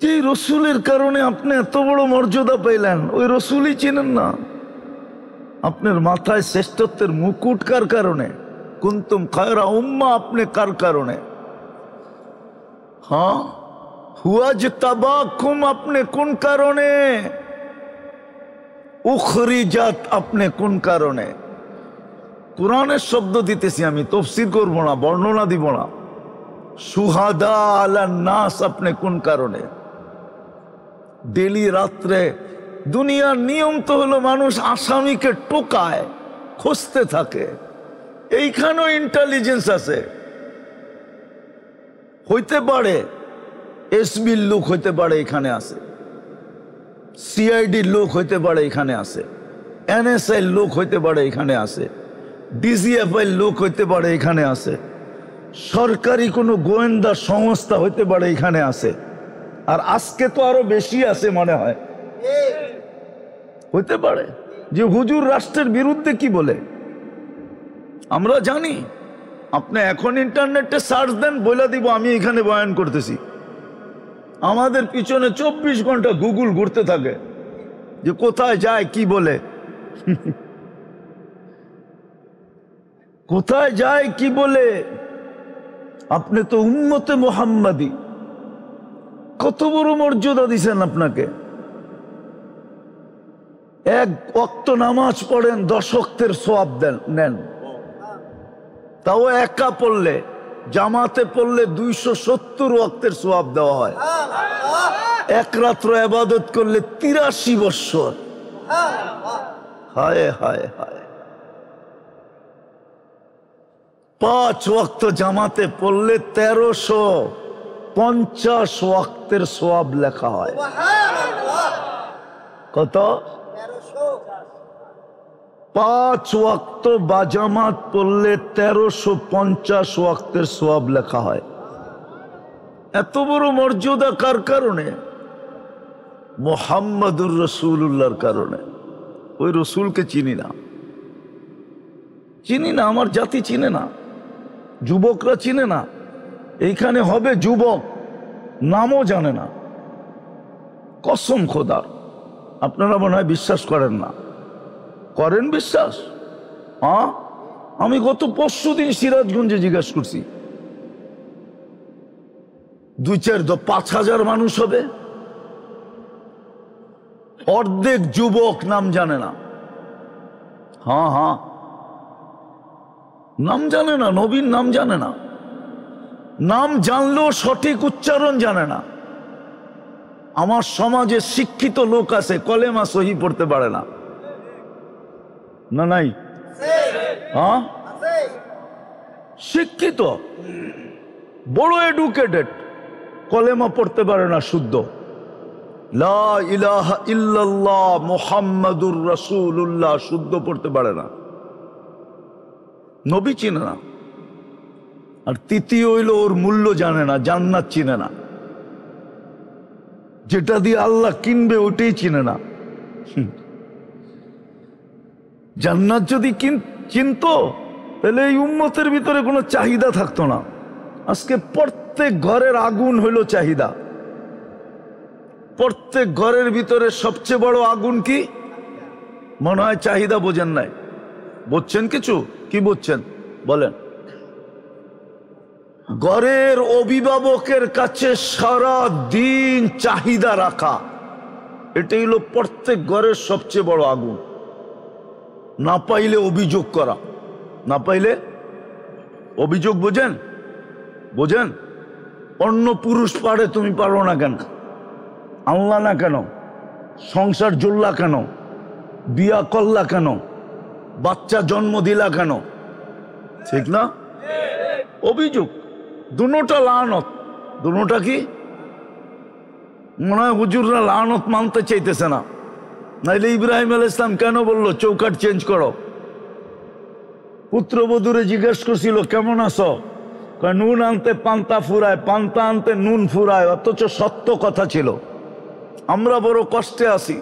যে রসুলের কারণে আপনি এত বড় মর্যাদা পেলেন, ওই রসুলই চিনেন না। আপনার মাথায় শ্রেষ্ঠত্বের মুকুট কার কারণে? কুনতুম খায়রা উম্মা, আপনি কার কারণে? হ্যাঁ, হুয়াজতাবাকুম, আপনি কোন কারণে? উখরিজাত, আপনি কোন কারণে? কোরআনের শব্দ দিতেছি আমি, তাফসীর করব না, বর্ণনা দিব না। সুহাদা আলান নাস, আপনি কোন কারণে? ডেলি রাত্রে দুনিয়ার নিয়ম তো হলো মানুষ আসামিকে টোকায়, খুঁজতে থাকে। এইখানেও ইন্টেলিজেন্স আছে। হইতে পারে এসবির লোক হইতে পারে এখানে আছে, সিআইডির লোক হইতে পারে এখানে আছে, এনএসআই লোক হইতে পারে এখানে আছে, ডিজিএফআই লোক হইতে পারে এখানে আছে, সরকারি কোনো গোয়েন্দা সংস্থা হইতে পারে এখানে আছে। আর আজকে তো আরো বেশি আছে মনে হয়। হইতে পারে যে হুজুর রাষ্ট্রের বিরুদ্ধে কি বলে আমরা জানি। আপনি এখন ইন্টারনেটে সার্চ দেন, বলে দিব আমি এখানে বয়ান করতেছি। আমাদের পিছনে 24 ঘন্টা গুগল ঘুরতে থাকে যে কোথায় যায় কি বলে, কোথায় যায় কি বলে। আপনি তো উম্মতে মুহাম্মাদি, কত বড় মর্যাদা দিছেন আপনাকে। এক ওয়াক্ত নামাজ পড়েন, 10 ওয়াক্তের সওয়াব নেন, তাও একা পড়লে। জামাতে পড়লে 270 ওয়াক্তের সওয়াব দেওয়া হয়। এক রাত্র ইবাদত করলে 83 বছর। হায় হায় হায়। 5 ওয়াক্ত জামাতে পড়লে 1350 ওয়াক্তের সওয়াব লেখা হয়। কত? 5 ওয়াক্ত বাজামাত পড়লে 1350 ওয়াক্তের সওয়াব লেখা হয়। এত বড় মর্যাদা কার কারণে? মুহাম্মাদুর রাসূলুল্লাহর কারণে। ওই রসুলকে চিনি না, চিনি না, আমার জাতি চিনে না, যুবকরা চিনে না। এইখানে হবে যুবক, নামও জানে না। কসম খোদার, আপনারা মনে হয় বিশ্বাস করেন না। করেন বিশ্বাস? হ্যাঁ, আমি গত পরশুদিন সিরাজগঞ্জে জিজ্ঞাসা করছি, 2-4-5 মানুষ হবে, অর্ধেক যুবক নাম জানে না। হ্যাঁ হ্যাঁ, নাম জানে না, নবীর নাম জানে না, নাম জানলেও সঠিক উচ্চারণ জানে না। আমার সমাজে শিক্ষিত লোক আছে, কলেমা সহি পড়তে পারে না। না নাই? হ্যাঁ, শিক্ষিত, বড় এডুকেটেড, কলেমা পড়তে পারে না শুদ্ধ। লা ইলাহা ইল্লাল্লাহ মুহাম্মাদুর রাসূলুল্লাহ শুদ্ধ পড়তে পারে না, নবী চিনে না। আর তৃতীয় হইল ওর মূল্য জানে না, জান্নাত চিনে না, যেটা দিয়ে আল্লাহ কিনবে ওটাই চিনে না। জান্নাত যদি চিনতো তাহলে এই উম্মতের ভিতরে কোনো চাহিদা থাকতো না। আজকে প্রত্যেক ঘরের আগুন হইল চাহিদা। প্রত্যেক ঘরের ভিতরে সবচেয়ে বড় আগুন কি? মনে হয় চাহিদা বোঝেন নাই। বুঝছেন কিছু? কি বুঝছেন বলেন? ঘরের অভিভাবকের কাছে সারা দিন চাহিদা রাখা, এটাই হলো প্রত্যেক ঘরের সবচেয়ে বড় আগুন। না পাইলে অভিযোগ করা, না পাইলে অভিযোগ। বোঝেন? বোঝেন? অন্য পুরুষ পারে, তুমি পারো না কেন? আনলা না কেন? সংসার জুড়লা কেন? বিয়া করলা কেন? বাচ্চা জন্ম দিলা কেন? ঠিক না? অভিযোগ। দুটোটা লানত। দুটোটা কি? মনে হয় হুজুররা লানত মানতে চাইতেছে না। নাইলে ইব্রাহিম আলাইহিস সালাম কেন বললো চৌকাঠ চেঞ্জ করো? পুত্রবধূরে জিজ্ঞেস করছিল কেমন আছো? নুন আনতে পান্তা ফুরায়, পান্তা আনতে নুন ফুরায়। অথচ সত্য কথা ছিল। আমরা বড় কষ্টে আছি।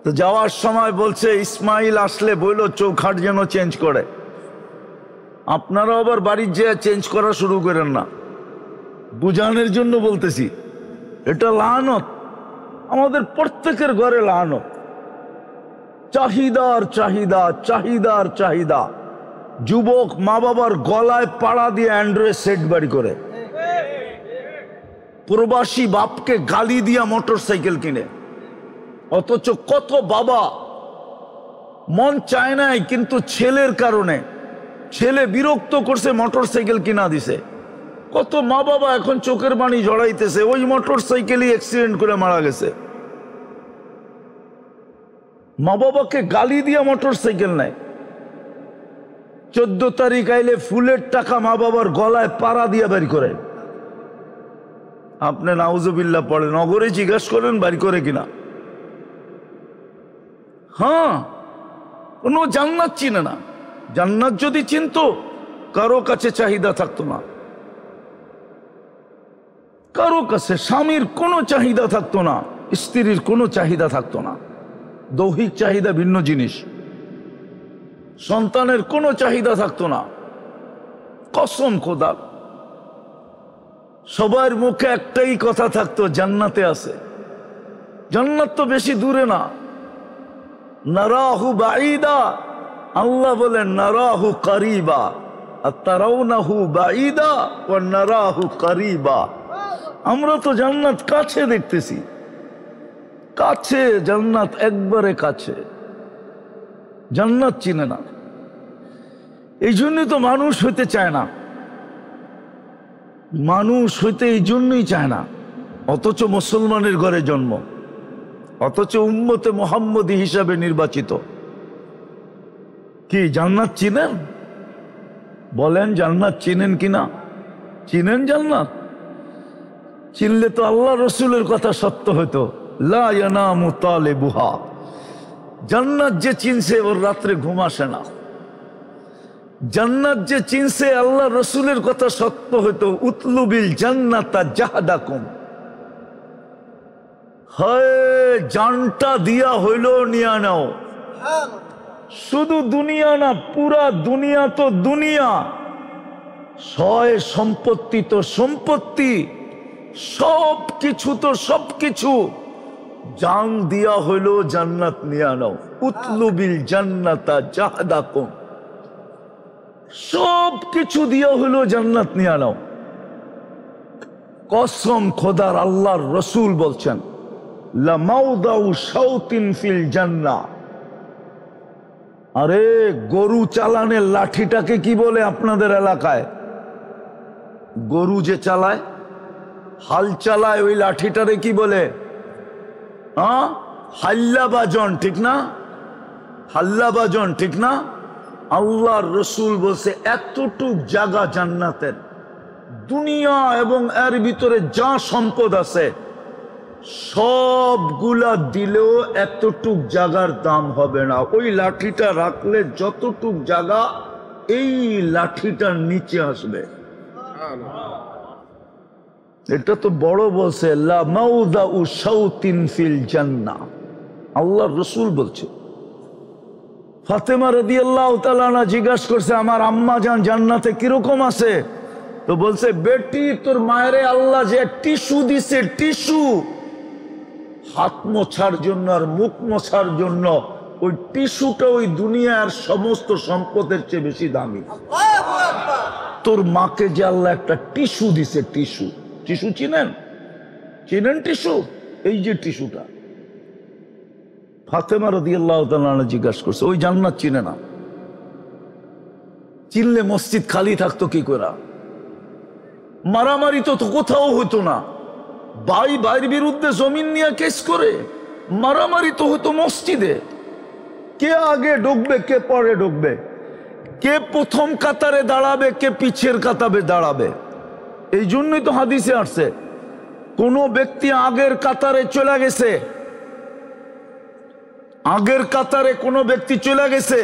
তো যাওয়ার সময় বলছে ইসমাইল আসলে বললো চৌখাট যেন চেঞ্জ করে। আপনারা আবার বাড়ির যেয়ে চেঞ্জ করা শুরু করেন না, বুঝানোর জন্য বলতেছি। এটা লানত, আমাদের প্রত্যেকের ঘরে লানত। চাহিদার চাহিদা, চাহিদার চাহিদা। যুবক মা বাবার গলায় পাড়া দিয়ে অ্যান্ড্রয়েড সেট বাড়ি করে, প্রবাসী বাপকে গালি দিয়া মোটর সাইকেল কিনে। অথচ কত বাবা মন চায় নাই, কিন্তু ছেলের কারণে ছেলে বিরক্ত করছে, মোটর সাইকেল কিনা দিছে। কত মা বাবা এখন চোখের পানি জড়াইতেছে, ওই মোটর সাইকেলই অ্যাক্সিডেন্ট করে মারা গেছে। মা বাবাকে গালি দিয়া মোটর সাইকেল নেয়। 14 তারিখ আইলে ফুলের টাকা মা বাবার গলায় পাড়া দিয়া বাড়ি করে। আপনি নাউজুবিল্লাহ পড়েন, নগরে জিজ্ঞাসা করেন বাড়ি করে কিনা। হ্যাঁ, কোনো জান্নাত চিনে না। জান্নাত যদি চিনতো কারো কাছে চাহিদা থাকতো না, কারো কাছে স্বামীর কোনো চাহিদা থাকতো না, স্ত্রীর কোনো চাহিদা থাকতো না। দৈহিক চাহিদা ভিন্ন জিনিস, সন্তানের কোনো চাহিদা থাকতো না। কসম খোদার, সবার মুখে একটাই কথা থাকতো, জান্নাতে আছে। জান্নাত তো বেশি দূরে না। নারাহু বাঈদা, আল্লাহ বলেন নারাহু কারিবা। আর তারাউনাহু বাঈদা ওয়া নারাহু কারিবা। আমরা তো জান্নাত কাছে দেখতেছি, কাছে জান্নাত, একবারে কাছে। জান্নাত চিনে না, এই জন্যই তো মানুষ হইতে চায় না। মানুষ হইতে এই জন্যই চায় না। অথচ মুসলমানের ঘরে জন্ম, অথচ উম্মতে মুহাম্মদী হিসাবে নির্বাচিত। কি জান্নাত চিনেন? বলেন জান্নাত চিনেন কিনা? চিনেন জান্নাত? চিনলে তো আল্লাহ রসুলের কথা সত্য হইতো, লা ইয়ানামু তালিবুহা। জান্নাত যে চিনছে ওর রাত্রে ঘুম আসে না। জান্নাত যে চিনছে, আল্লাহ রসুলের কথা সত্য হইতো, উতলুবিল জান্নাতা জাহাদাকুম। হয় জানটা দিয়া হইল নিয়া নাও। শুধু দুনিয়া না, পুরা দুনিয়া তো দুনিয়া। সয় সম্পত্তি তো সম্পত্তি, সব কিছু তো সব কিছু। জান দিয়া হইল জান্নাত নিয়া নাও। উতলুবিল জান্নাতা জাহাদাকুম। সব কিছু দিয়া হইল জান্নাত নিয়া নাও। কসম খোদার, আল্লাহর রসুল বলছেন লামাউদাউ শাওতিন ফিল জান্নাহ। আরে গরু চালানের লাঠিটাকে কি বলে আপনাদের এলাকায়? গরু যে চালায়, হাল চালায়, ওই লাঠিটারে কি বলে? হাল্লা বাজন, ঠিক না? হাল্লা বাজন, ঠিক না? আল্লাহর রসুল বলছে এতটুক জায়গা জান্নাতের, দুনিয়া এবং এর ভিতরে যা সম্পদ আছে সবগুলা দিলেও এতটুক জায়গার দাম হবে না। ওই লাঠিটা রাখলে যতটুক জায়গা, এই লাঠিটার নিচে আসবে। এটা তো বড় বলছে, লা মাউদাউ শাওতিন ফিল জান্নাহ। আল্লাহর রসুল বলছে। ফাতেমা রাদিয়াল্লাহু তাআলা আনহা জিজ্ঞাসা করছে, আমার আম্মা জান জান্নাতে কিরকম আছে? তো বলছে, বেটি তোর মায়েরে আল্লাহ যে টিস্যু দিছে, টিস্যু হাত মোছার জন্য আর মুখ মোছার জন্য, ওই টিস্যুটা ওই দুনিয়ার সমস্ত সম্পদের চেয়ে বেশি দামি। তোর মাকে যে আল্লাহ একটা টিস্যু দিছে, টিস্যু, টিস্যু চিনেন? চিনেন টিস্যু? এই যে টিস্যুটা। ফাতেমা রাদিয়াল্লাহু তাআলা আনহা জিজ্ঞাসা করছে, ওই জান্নাত চিনে না? চিনলে মসজিদ খালি থাকতো কি করে? মারামারি তো কোথাও হতো না। ভাই ভাইয়ের বিরুদ্ধে জমিন নিয়ে কেস করে মারামারি তো হতো মসজিদে। কে আগে ঢুকবে, কে পরে ঢুকবে, কে প্রথম কাতারে দাঁড়াবে, কে পিছের কাতারে দাঁড়াবে। এই জন্যই তো হাদিসে আসছে, কোন ব্যক্তি আগের কাতারে চলে গেছে, আগের কাতারে কোনো ব্যক্তি চলে গেছে,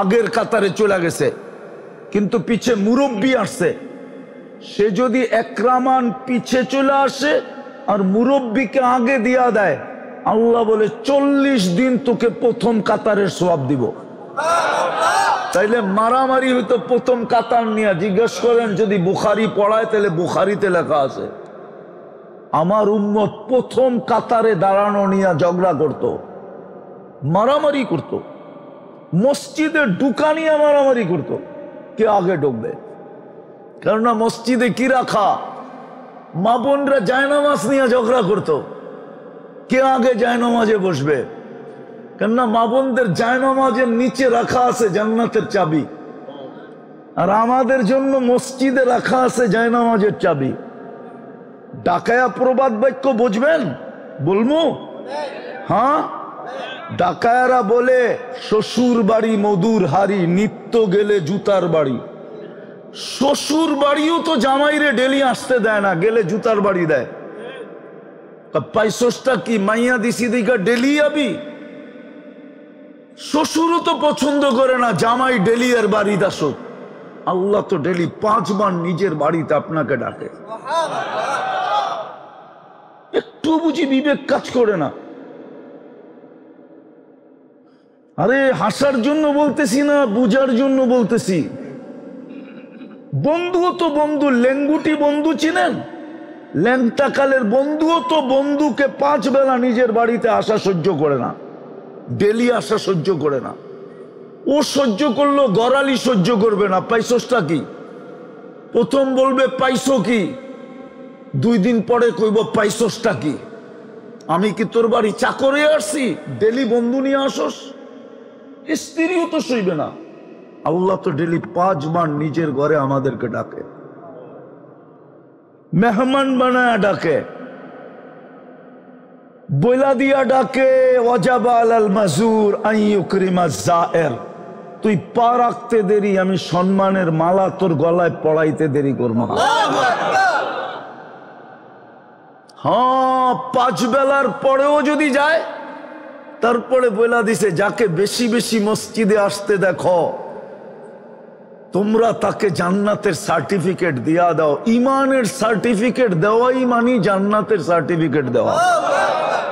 আগের কাতারে চলে গেছে, কিন্তু পিছে মুরব্বী আসছে, সে যদি একরামান পিছে চলে আসে আর মুরব্বীকে আগে দিয়া দেয়, আল্লাহ বলে 40 দিন তোকে প্রথম কাতারের সওয়াব দিব। তাইলে মারামারি হইতো প্রথম কাতার নিয়ে। জিজ্ঞেস করেন যদি বুখারি পড়ায়, তাহলে বুখারিতে লেখা আছে। আমার উম্মত প্রথম কাতারে দাঁড়ানো নিয়ে ঝগড়া করত, মারামারি করত, মসজিদে ঢুকা নিয়ে মারামারি করত, কে আগে ঢুকবে। কেননা মসজিদে কি রাখা, মা বোনরা জায়নামাজ নিয়ে ঝগড়া করত, কে আগে জায়নামাজে বসবে। কেননা মা বোনদের জায়নামাজের নিচে রাখা আছে জান্নাতের চাবি, আর আমাদের জন্য মসজিদে রাখা আছে জায়নামাজের চাবি। ডাকায়া প্রবাদ বাক্য বুঝবেন, বলবো? হ্যাঁ, ডাকায়ারা বলে শ্বশুর বাড়ি মধুর হাড়ি, নিত্য গেলে জুতার বাড়ি। শ্বশুর বাড়িও তো জামাইরে ডেলি আসতে দেয় না, গেলে জুতার বাড়ি দেয়। পাইসোসটা কি মাইয়া দিছি দিকা ডেলি আবি? শ্বশুরও তো পছন্দ করে না জামাই ডেলি আর বাড়িতে আসো। আল্লাহ তো ডেলি 5 বার নিজের বাড়িতে আপনাকে ডাকে। একটু বুঝি বিবেক কাজ করে না? আরে হাসার জন্য বলতেছি না, বুঝার জন্য বলতেছি। বন্ধুও তো বন্ধু, লেঙ্গুটি বন্ধু চিনেন? ল্যাংটাকালের বন্ধুও তো বন্ধুকে 5 বেলা নিজের বাড়িতে আসা সহ্য করে না, ডেলি আসা সহ্য করে না। ও সহ্য করলো, গড়ালি সহ্য করবে না। পাইসোসটা কি? প্রথম বলবে পাইসো কি, 2 দিন পরে কইব পাইসোসটা কি? আমি কি তোর বাড়ি চাকরে আসছি ডেলি বন্ধু নিয়ে আসস? স্ত্রীও তো সইবে না। আল্লাহ তো ডেলি 5 বার নিজের ঘরে আমাদেরকে ডাকে, মেহমান বানায় ডাকে, বইলা দিয়া ডাকে। ওয়াজাবা আলাল মাজুর আন ইউকরিমা যায়ের, তুই পা রাখতে দেরি, আমি সম্মানের মালা তোর গলায় পড়াইতে দেরি করব না। হ্যাঁ, 5 বেলার পরেও যদি যায়, তারপরে বইলা দিছে যাকে বেশি বেশি মসজিদে আসতে দেখো তোমরা তাকে জান্নাতের সার্টিফিকেট দিয়া দাও। ইমানের সার্টিফিকেট দেওয়াই মানে জান্নাতের সার্টিফিকেট দেওয়া।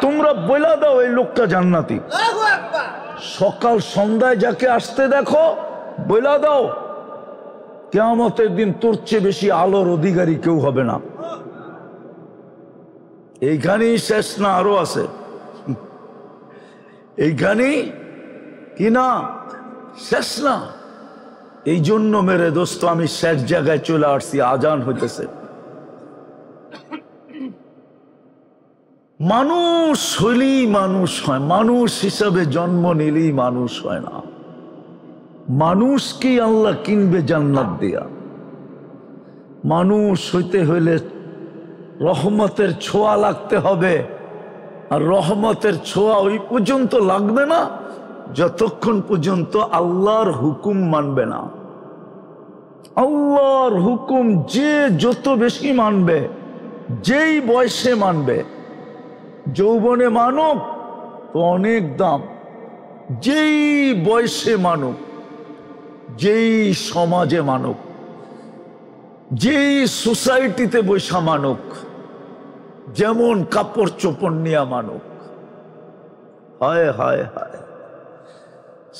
তোমরা বইলা দাও এই লোকটা জান্নাতি। সকাল সন্ধ্যায় যাকে আসতে দেখো বইলা দাও কিয়ামতের দিন তোর চেয়ে বেশি আলোর অধিকারী কেউ হবে না। এইখানেই শেষ না, আরো আছে। এইখানেই কি না, শেষ না। এই জন্য মেরে দোস্ত আমি শেষ জায়গায় চলে আসছি, আজান হইতেছে। মানুষ হইলেই মানুষ হয়, মানুষ হিসাবে জন্ম নিলেই মানুষ হয় না। মানুষকেই আল্লাহ কিনবে জান্নাত দিয়া। মানুষ হইতে হইলে রহমতের ছোঁয়া লাগতে হবে, আর রহমতের ছোঁয়া ওই পর্যন্ত লাগবে না যতক্ষণ পর্যন্ত আল্লাহর হুকুম মানবে না। আল্লাহর হুকুম যে যত বেশি মানবে, যেই বয়সে মানবে, যৌবনে মানব তো অনেক দাম, যেই বয়সে মানব, যেই সমাজে মানব, যেই সোসাইটিতে বৈশা মানব, যেমন কাপড় চোপড় নিয়া মানব। হায় হায় হায়,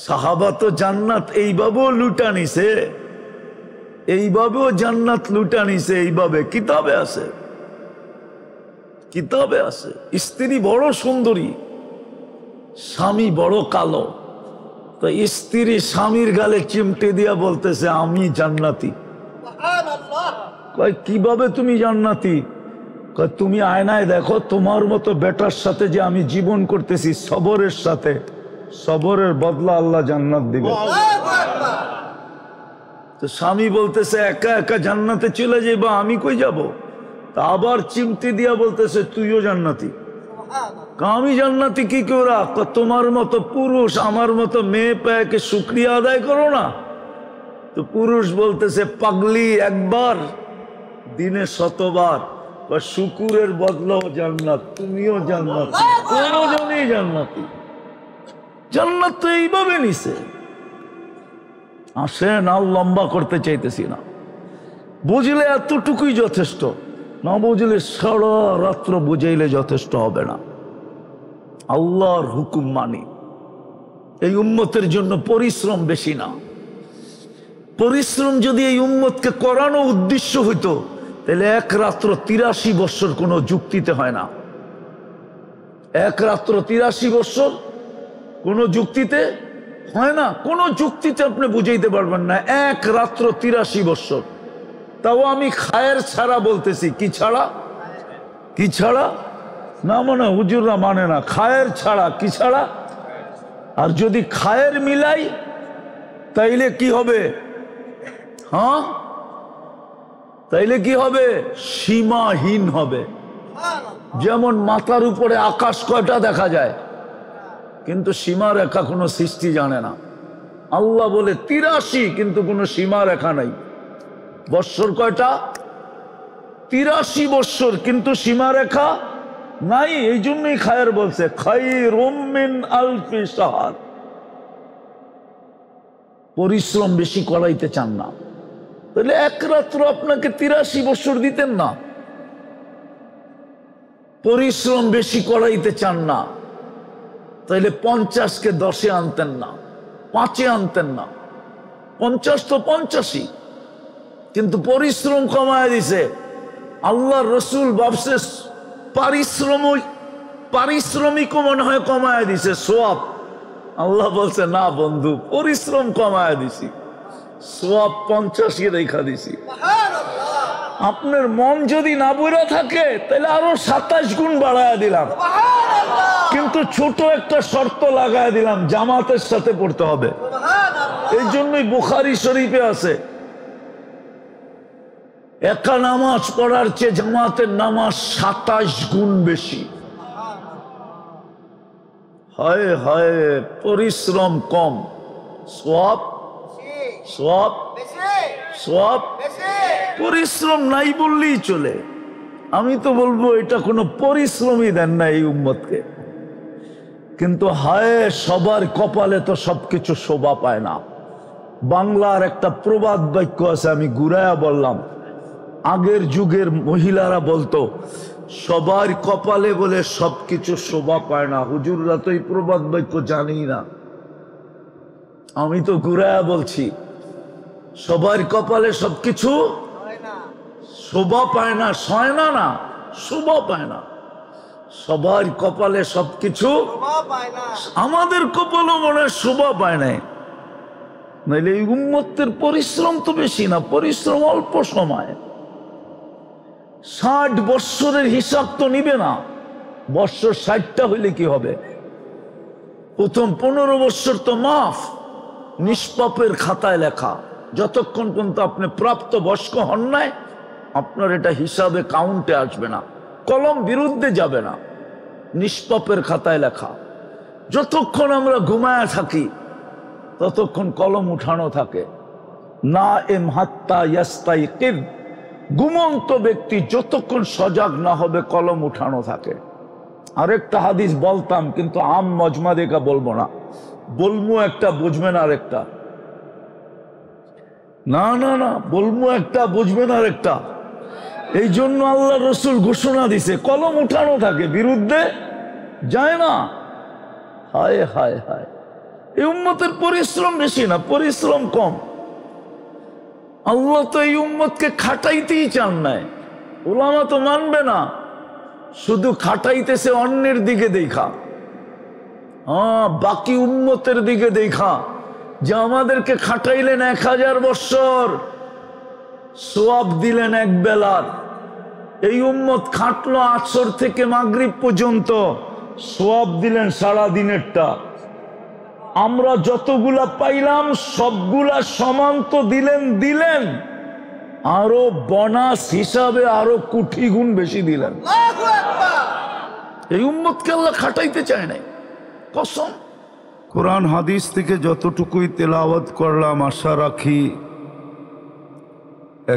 সাহাবা তো জান্নাত এইভাবেও লুটা নিছে, এইভাবেও জান্নাত লুটা নিছে। এইভাবে কিতাবে আছে, কিতাবে আছে। স্ত্রী বড় সুন্দরী, স্বামী বড় কালো, তো স্ত্রী স্বামীর গালে চিমটে দিয়া বলতেছে আমি জান্নাতি। কয় কিভাবে তুমি জান্নাতি? কয় তুমি আয়নায় দেখো তোমার মতো বেটার সাথে যে আমি জীবন করতেছি সবরের সাথে, সবরের বদলা আল্লাহ জান্নাত দিবে। তো স্বামী বলতেছে একা একা জান্নাতে চলে যাইবা, আমি কই যাব? তা আবার চিমটি দিয়া বলতেছে তুইও জান্নাতি। আমি জান্নাতি কি করে? তোমার মতো পুরুষ আমার মতো মেয়ে পেয়ে শুকরিয়া আদায় করো না? তো পুরুষ বলতেছে পাগলি, একবার দিনে 100 বার, শুকুরের বদলাও জান্নাত, তুমিও জান্নাতি, কোনজনই জান্নাতি। জান্নাত তো এইভাবে নিছে। আসেন, আর লম্বা করতে চাইতেছি না, বুঝলে এতটুকুই যথেষ্ট, না বুঝলে সারা রাত্র বুঝাইলে যথেষ্ট হবে না। আল্লাহর হুকুম মানি। এই উম্মতের জন্য পরিশ্রম বেশি না। পরিশ্রম যদি এই উম্মতকে করানো উদ্দেশ্য হইতো তাহলে এক রাত্র 83 বছর কোনো যুক্তিতে হয় না। এক রাত্র 83 বছর কোনো যুক্তিতে হয় না। কোনো যুক্তিতে আপনি বুঝাইতে পারবেন না এক রাত্র 83 বছর। তাও আমি খায়ের ছাড়া বলতেছি। কি ছাড়া? কি ছাড়া? না মানে হুজুররা মানে না, খায়ের ছাড়া। কি ছাড়া? আর যদি খায়ের মিলাই তাইলে কি হবে? হ্যাঁ, তাইলে কি হবে? সীমাহীন হবে। যেমন মাথার উপরে আকাশ কয়টা দেখা যায়, কিন্তু সীমা রেখা কোনো সৃষ্টি জানে না। আল্লাহ বলে 83, কিন্তু কোনো সীমা রেখা নাই। বৎসর কয়টা? 83 বৎসর, কিন্তু সীমা রেখা নাই। এই জন্যই খায়ের বলছে খায়রুম মিন আলফি শাহর। পরিশ্রম বেশি করাইতে চান না, তাহলে এক রাত্র আপনাকে 83 বছর দিতেন না। পরিশ্রম বেশি করাইতে চান না, তাইলে 50কে 10-এ আনতেন না, 5-এ আনতেন না। 50 তো 85, কিন্তু পরিশ্রম কমায় দিছে। আল্লাহ রসুল ভাবছে পারিশ্রমিকও মনে হয় কমায় দিছে, সোয়াব। আল্লাহ বলছে না বন্ধু, পরিশ্রম কমায় দিছি, সোয়াব 50-ই রেখা দিছি। আপনার মন যদি না বইরা থাকে তাহলে আরো 27 গুণ বাড়ায় দিলাম, কিন্তু ছোট একটা শর্ত লাগায় দিলাম, জামাতের সাথে পড়তে হবে। এই জন্যই বুখারী শরীফে আছে একা নামাজ পড়ার চেয়ে জামাতের নামাজ 27 গুণ বেশি। হায় হায়, পরিশ্রম কম, সওয়াব সওয়াব সওয়াব। পরিশ্রম নাই বললেই চলে। আমি তো বলবো এটা কোনো পরিশ্রমই দেন না এই উম্মতকে। কিন্তু হায়, সবার কপালে তো সবকিছু শোভা পায় না। বাংলার একটা প্রবাদ বাক্য আছে, আমি ঘুরায়া বললাম। আগের যুগের মহিলারা বলতো সবার কপালে বলে সবকিছু শোভা পায় না। হুজুররা তো এই প্রবাদ বাক্য জানি না, আমি তো ঘুরায়া বলছি সবার কপালে সবকিছু শোভা পায় না। শয় না, না শোভা পায় না। সবার কপালে সবকিছু, আমাদের কপালও মনে হয় শোভা পায় নাই। নাইলে এই উম্মতের পরিশ্রম তো বেশি না, পরিশ্রম অল্প সময়। 60 বৎসরের হিসাব তো নিবে না। বৎসর 60টা হইলে কি হবে? প্রথম 15 বৎসর তো মাফ, নিষ্পাপের খাতায় লেখা। যতক্ষণ পর্যন্ত আপনি প্রাপ্ত বয়স্ক হন নাই, আপনার এটা হিসাবে কাউন্টে আসবে না, কলম বিরুদ্ধে যাবে না, নিষ্পাপের খাতায় লেখা। যতক্ষণ আমরা ঘুমায়া থাকি ততক্ষণ কলম উঠানো থাকে। না এম হাত্তা ইয়াস্তাইকিদ, ঘুমন্ত ব্যক্তি যতক্ষণ সজাগ না হবে কলম উঠানো থাকে। আরেকটা হাদিস বলতাম, কিন্তু আম মজমা দেখা বলবো না, বলবো একটা বুঝবেন আর একটা না না না বলবো একটা বুঝবেন আর একটা। এই জন্য আল্লাহ রসুল ঘোষণা দিছে কলম উঠানো থাকে, বিরুদ্ধে যায় না। হায় হায় হায়, এই উম্মতের পরিশ্রম বেশি না, পরিশ্রম কম। আল্লাহ তো এই উম্মতকে খাটাইতেই চান নাই। উলামা তো মানবে না, শুধু খাটাইতেছে অন্যের দিকে দেখা, বাকি উম্মতের দিকে দেখা, যে আমাদেরকে খাটাইলেন 1000 বৎসর, সোয়াব দিলেন এক বেলার। এই উম্মত খাটলো আসর থেকে মাগরিব পর্যন্ত, সোয়াব দিলেন সারাদিনেরটা। আমরা যতগুলা পাইলাম সবগুলা সমান তো দিলেন, আরো বোনাস হিসাবে আরো কোটি গুণ বেশি দিলেন। এই উম্মতকে আল্লাহ খাটাইতে চায় নাই, কসম। কোরআন হাদিস থেকে যতটুকুই তেলাওয়াত করলাম, আশা রাখি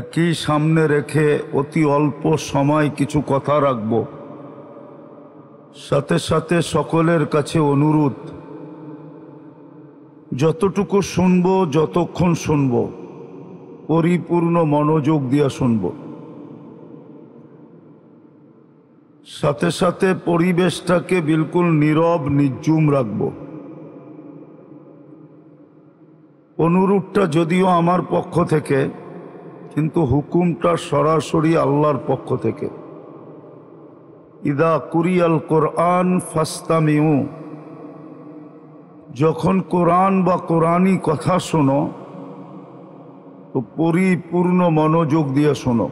একই সামনে রেখে অতি অল্প সময় কিছু কথা রাখব। সাথে সাথে সকলের কাছে অনুরোধ, যতটুকু শুনবো, যতক্ষণ শুনবো, পরিপূর্ণ মনোযোগ দিয়ে শুনবো। সাথে সাথে পরিবেশটাকে বিলকুল নীরব নির্জুম রাখবো। অনুরোধটা যদিও আমার পক্ষ থেকে, কিন্তু হুকুমটা সরাসরি আল্লাহর পক্ষ থেকে। ইদা কুরিয়াল কোরআন ফাস্তামিউ, যখন কোরআন বা কোরআনি কথা শোনো তো পরিপূর্ণ মনোযোগ দিয়ে শোনো।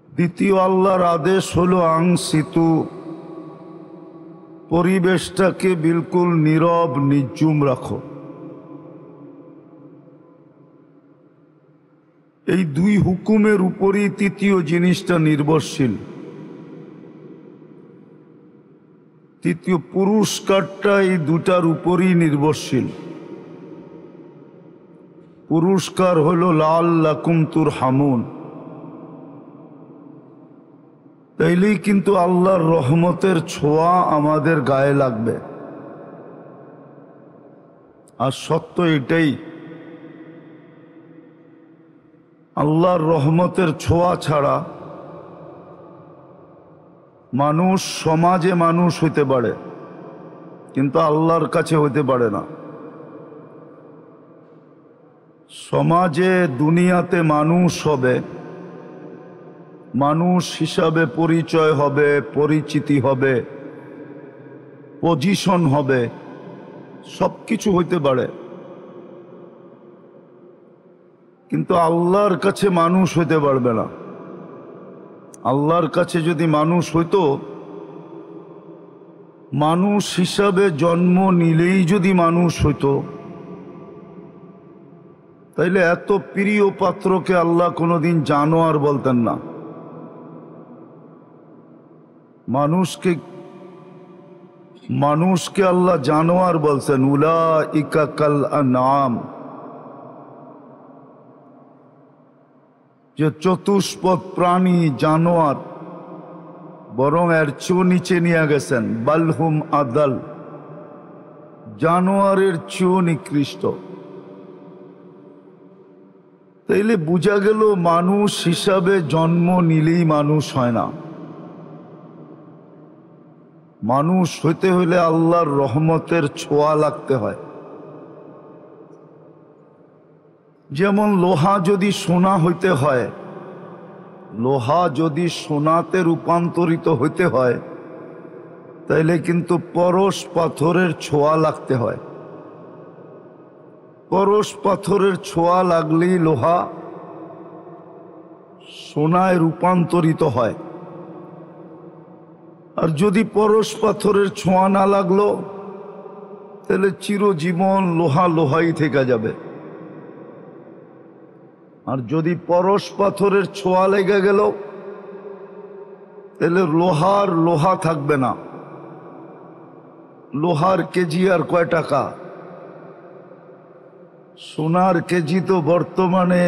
দ্বিতীয় আল্লাহর আদেশ হলো আংসিতু, পরিবেশটাকে বিলকুল নীরব নির্জুম রাখো। এই দুই হুকুমের উপরই তৃতীয় জিনিসটা নির্ভরশীল। তৃতীয় পুরস্কারটা এই দুটার উপরই নির্ভরশীল। পুরস্কার হলো লাআল্লাকুম তুরহামুন। তাইলেই কিন্তু আল্লাহর রহমতের ছোঁয়া আমাদের গায়ে লাগবে। আর সত্য এটাই, আল্লাহর রহমতের ছোঁয়া ছাড়া মানুষ সমাজে মানুষ হইতে পারে, কিন্তু আল্লাহর কাছে হইতে পারে না। সমাজে দুনিয়াতে মানুষ হবে, মানুষ হিসাবে পরিচয় হবে, পরিচিতি হবে, পজিশন হবে, সব কিছু হইতে পারে, কিন্তু আল্লাহর কাছে মানুষ হইতে পারবে না। আল্লাহর কাছে যদি মানুষ হইতো, মানুষ হিসাবে জন্ম নিলেই যদি মানুষ হইতো, তাইলে এত প্রিয় পাত্রকে আল্লাহ কোনোদিন জানোয়ার বলতেন না। মানুষকে আল্লাহ জানোয়ার বলছেন, উলাইকা কাল আনআম, যে চতুষ্পদ প্রাণী জানোয়ার, বরং এর চেয়েও নিচে নিয়ে গেছেন, বালহুম আদাল, জানোয়ারের চেয়েও নিকৃষ্ট। তাইলে বোঝা গেল মানুষ হিসাবে জন্ম নিলেই মানুষ হয় না। মানুষ হইতে হইলে আল্লাহর রহমতের ছোঁয়া লাগতে হয়। যেমন লোহা যদি সোনা হইতে হয়, লোহা যদি সোনাতে রূপান্তরিত হইতে হয়, তাইলে কিন্তু পরশ পাথরের ছোঁয়া লাগতে হয়। পরশ পাথরের ছোঁয়া লাগলেই লোহা সোনায় রূপান্তরিত হয়। আর যদি পরশ পাথরের ছোঁয়া না লাগলো, তাহলে চিরজীবন লোহা লোহাই থেকে যাবে। আর যদি পরশ পাথরের ছোঁয়া লেগে গেল, তাহলে লোহার লোহা থাকবে না। লোহার কেজি আর কয় টাকা? সোনার কেজি তো বর্তমানে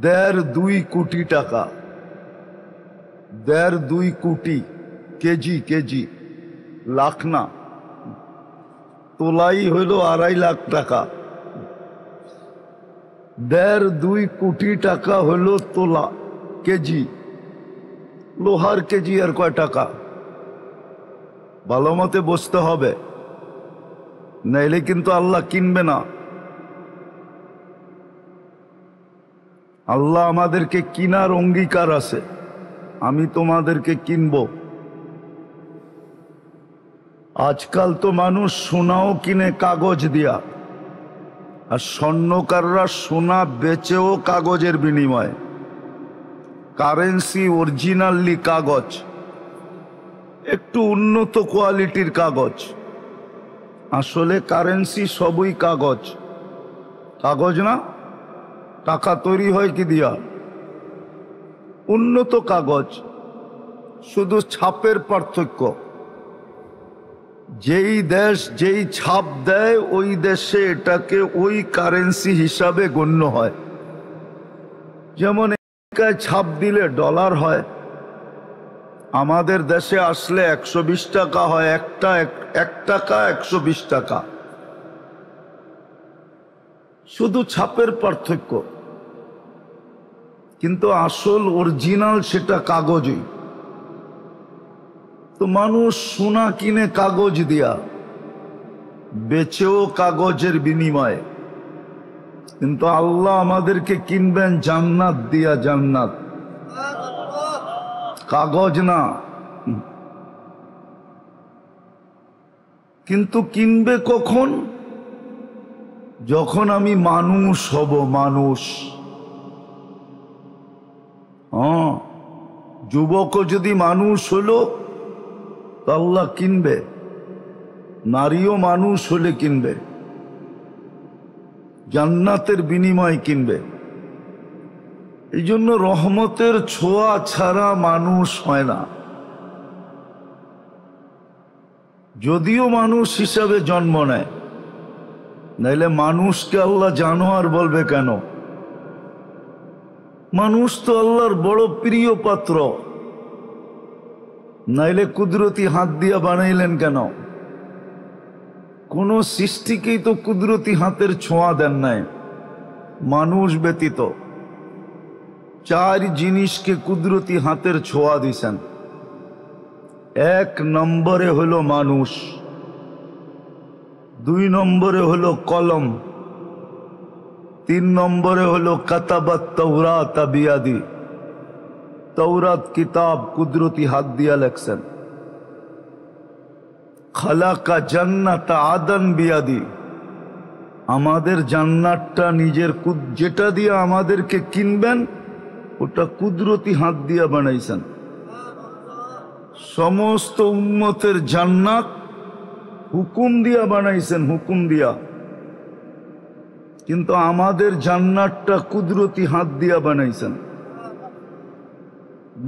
1.5-2 কোটি টাকা। 1.5-2 কোটি কেজি, লাখ না, তোলাই হইল 2.5 লাখ টাকা। 1.5-2 কোটি টাকা হইল তোলা কেজি। লোহার কেজি আর কয় টাকা? ভালো মতে বসতে হবে, নাইলে কিন্তু আল্লাহ কিনবে না। আল্লাহ আমাদেরকে কিনার অঙ্গীকার আছে, আমি তোমাদেরকে কিনব। আজকাল তো মানুষ সোনাও কিনে কাগজ দিয়া, আর স্বর্ণকাররা সোনা বেচেও কাগজের বিনিময়ে। কারেন্সি অরিজিনালি কাগজ, একটু উন্নত কোয়ালিটির কাগজ। আসলে কারেন্সি সবই কাগজ। কাগজ না, টাকা তৈরি হয় কি দিয়া? উন্নত কাগজ, শুধু ছাপের পার্থক্য। যেই দেশ যেই ছাপ দেয়, ওই দেশে এটাকে ওই কারেন্সি হিসাবে গণ্য হয়। যেমন আমেরিকায় ছাপ দিলে ডলার হয়, আমাদের দেশে আসলে 120 টাকা হয়। এক টাকা 120 টাকা, শুধু ছাপের পার্থক্য, কিন্তু আসল অরিজিনাল সেটা কাগজই। তো মানুষ সোনা কিনে কাগজ দিয়া, বেচেও কাগজের বিনিময়ে। কিন্তু আল্লাহ আমাদেরকে কিনবেন জান্নাত দিয়া, জান্নাত, কাগজ না। কিন্তু কিনবে কখন? যখন আমি মানুষ হব, মানুষ। যুবকও যদি মানুষ হলো তো আল্লাহ কিনবে, নারীও মানুষ হলে কিনবে, জান্নাতের বিনিময় কিনবে। এই জন্য রহমতের ছোঁয়া ছাড়া মানুষ হয় না। যদিও মানুষ হিসাবে জন্ম নেয়, নাইলে মানুষকে আল্লাহ জানোয়ার বলবে কেন? মানুষ তো আল্লাহর বড় প্রিয় পাত্র, নাইলে কুদরতি হাত দিয়া বানাইলেন কেন? কোন সৃষ্টিকেই তো কুদরতি হাতের ছোঁয়া দেন নাই, মানুষ ব্যতীত। 4 জিনিসকে কুদরতি হাতের ছোঁয়া দিছেন। 1 নম্বরে হলো মানুষ, 2 নম্বরে হলো কলম, 3 নম্বরে হলো কাতাবাত তাওরাত বিয়াদি, তৌরাত কিতাব কুদরতি হাত দিয়া লেখছেন। খালাকা জান্নাত আদন বিয়াদি, আমাদের জান্নাতটা নিজের যেটা দিয়ে আমাদেরকে কিনবেন ওটা কুদরতি হাত দিয়া বানাইছেন। সমস্ত উম্মতের জান্নাত হুকুম দিয়া বানাইছেন, হুকুম দিয়া। কিন্তু আমাদের জান্নাতটা কুদরতি হাত দিয়া বানাইছেন।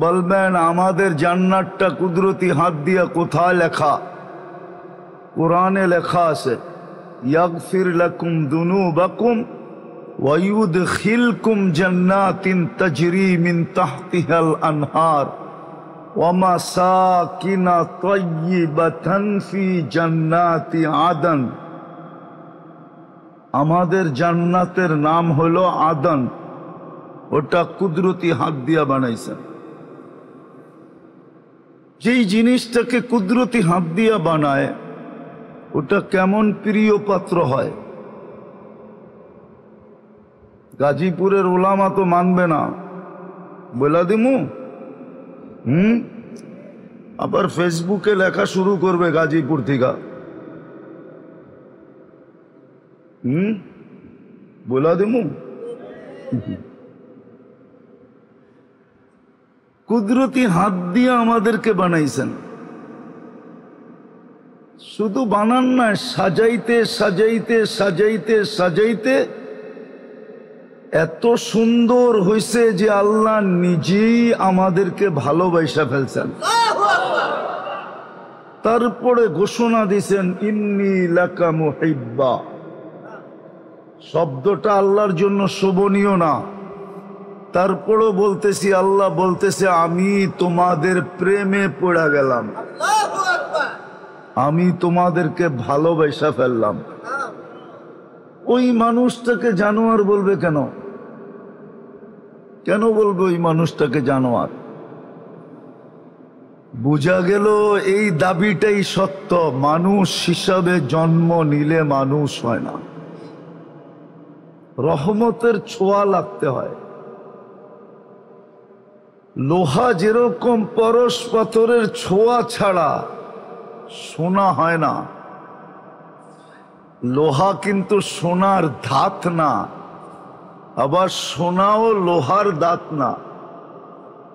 বলবেন আমাদের জান্নাতটা কুদরতি হাত দিয়া কোথায় লেখা? কোরআনে লেখা আছে, ইয়াগফির লাকুম যুনুবাকুম ওয়া ইউদখিলকুম জান্নাতিন তাজরি মিন তাহতিহাল আনহার ওয়া মাসাকিনা তাইয়্যিবাতান ফি জান্নাতি আদন। আমাদের জান্নাতের নাম হলো আদন, ওটা কুদরতি হাত দিয়া বানাইছেন। যেই জিনিসটাকে কুদরতি হাত দিয়া বানায় ওটা কেমন প্রিয় পাত্র হয়। গাজীপুরের ওলামা তো মানবে না, বলা দিমু। আবার ফেসবুকে লেখা শুরু করবে গাজীপুর থেকে। বলা দিমু। কুদরতি হাত দিয়ে আমাদেরকে বানাইছেন। শুধু বানান না, সাজাইতে সাজাইতে সাজাইতে সাজাইতে এত সুন্দর হয়েছে যে আল্লাহ নিজেই আমাদেরকে ভালোবাসা ফেলছেন। তারপরে ঘোষণা দিছেন ইন্নী লাকা মুহিব্বা। শব্দটা আল্লাহর জন্য শোভনীয় না, তারপরও বলতেছি, আল্লাহ বলতেছে আমি তোমাদের প্রেমে পড়ে গেলাম, আমি তোমাদেরকে ভালোবাসা ফেললাম। ওই মানুষটাকে জানোয়ার বলবে কেন? কেন বলবে ওই মানুষটাকে জানোয়ার? বুঝা গেল এই দাবিটাই সত্য, মানুষ হিসাবে জন্ম নিলে মানুষ হয় না, রহমতের ছোঁয়া লাগতে হয়। লোহা যেরকম পরশ পাথরের ছোঁয়া ছাড়া সোনা হয় না, লোহা কিন্তু সোনার ধাত না, আবার সোনাও লোহার দাঁত না,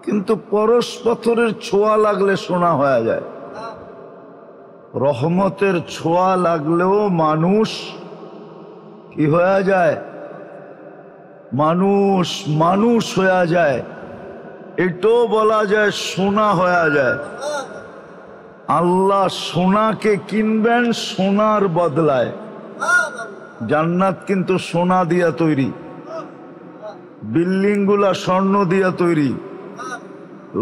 কিন্তু পরশ পাথরের ছোঁয়া লাগলে সোনা হয়ে যায়। রহমতের ছোঁয়া লাগলেও মানুষ কি হয়ে যায়? মানুষ মানুষ হয়ে যায়। এটাও বলা যায় সোনা হয়ে যায়। আল্লাহ সোনাকে কিনবেন সোনার বদলায়। জান্নাত কিন্তু সোনা দিয়া তৈরি, বিল্ডিং গুলা স্বর্ণ দিয়া তৈরি,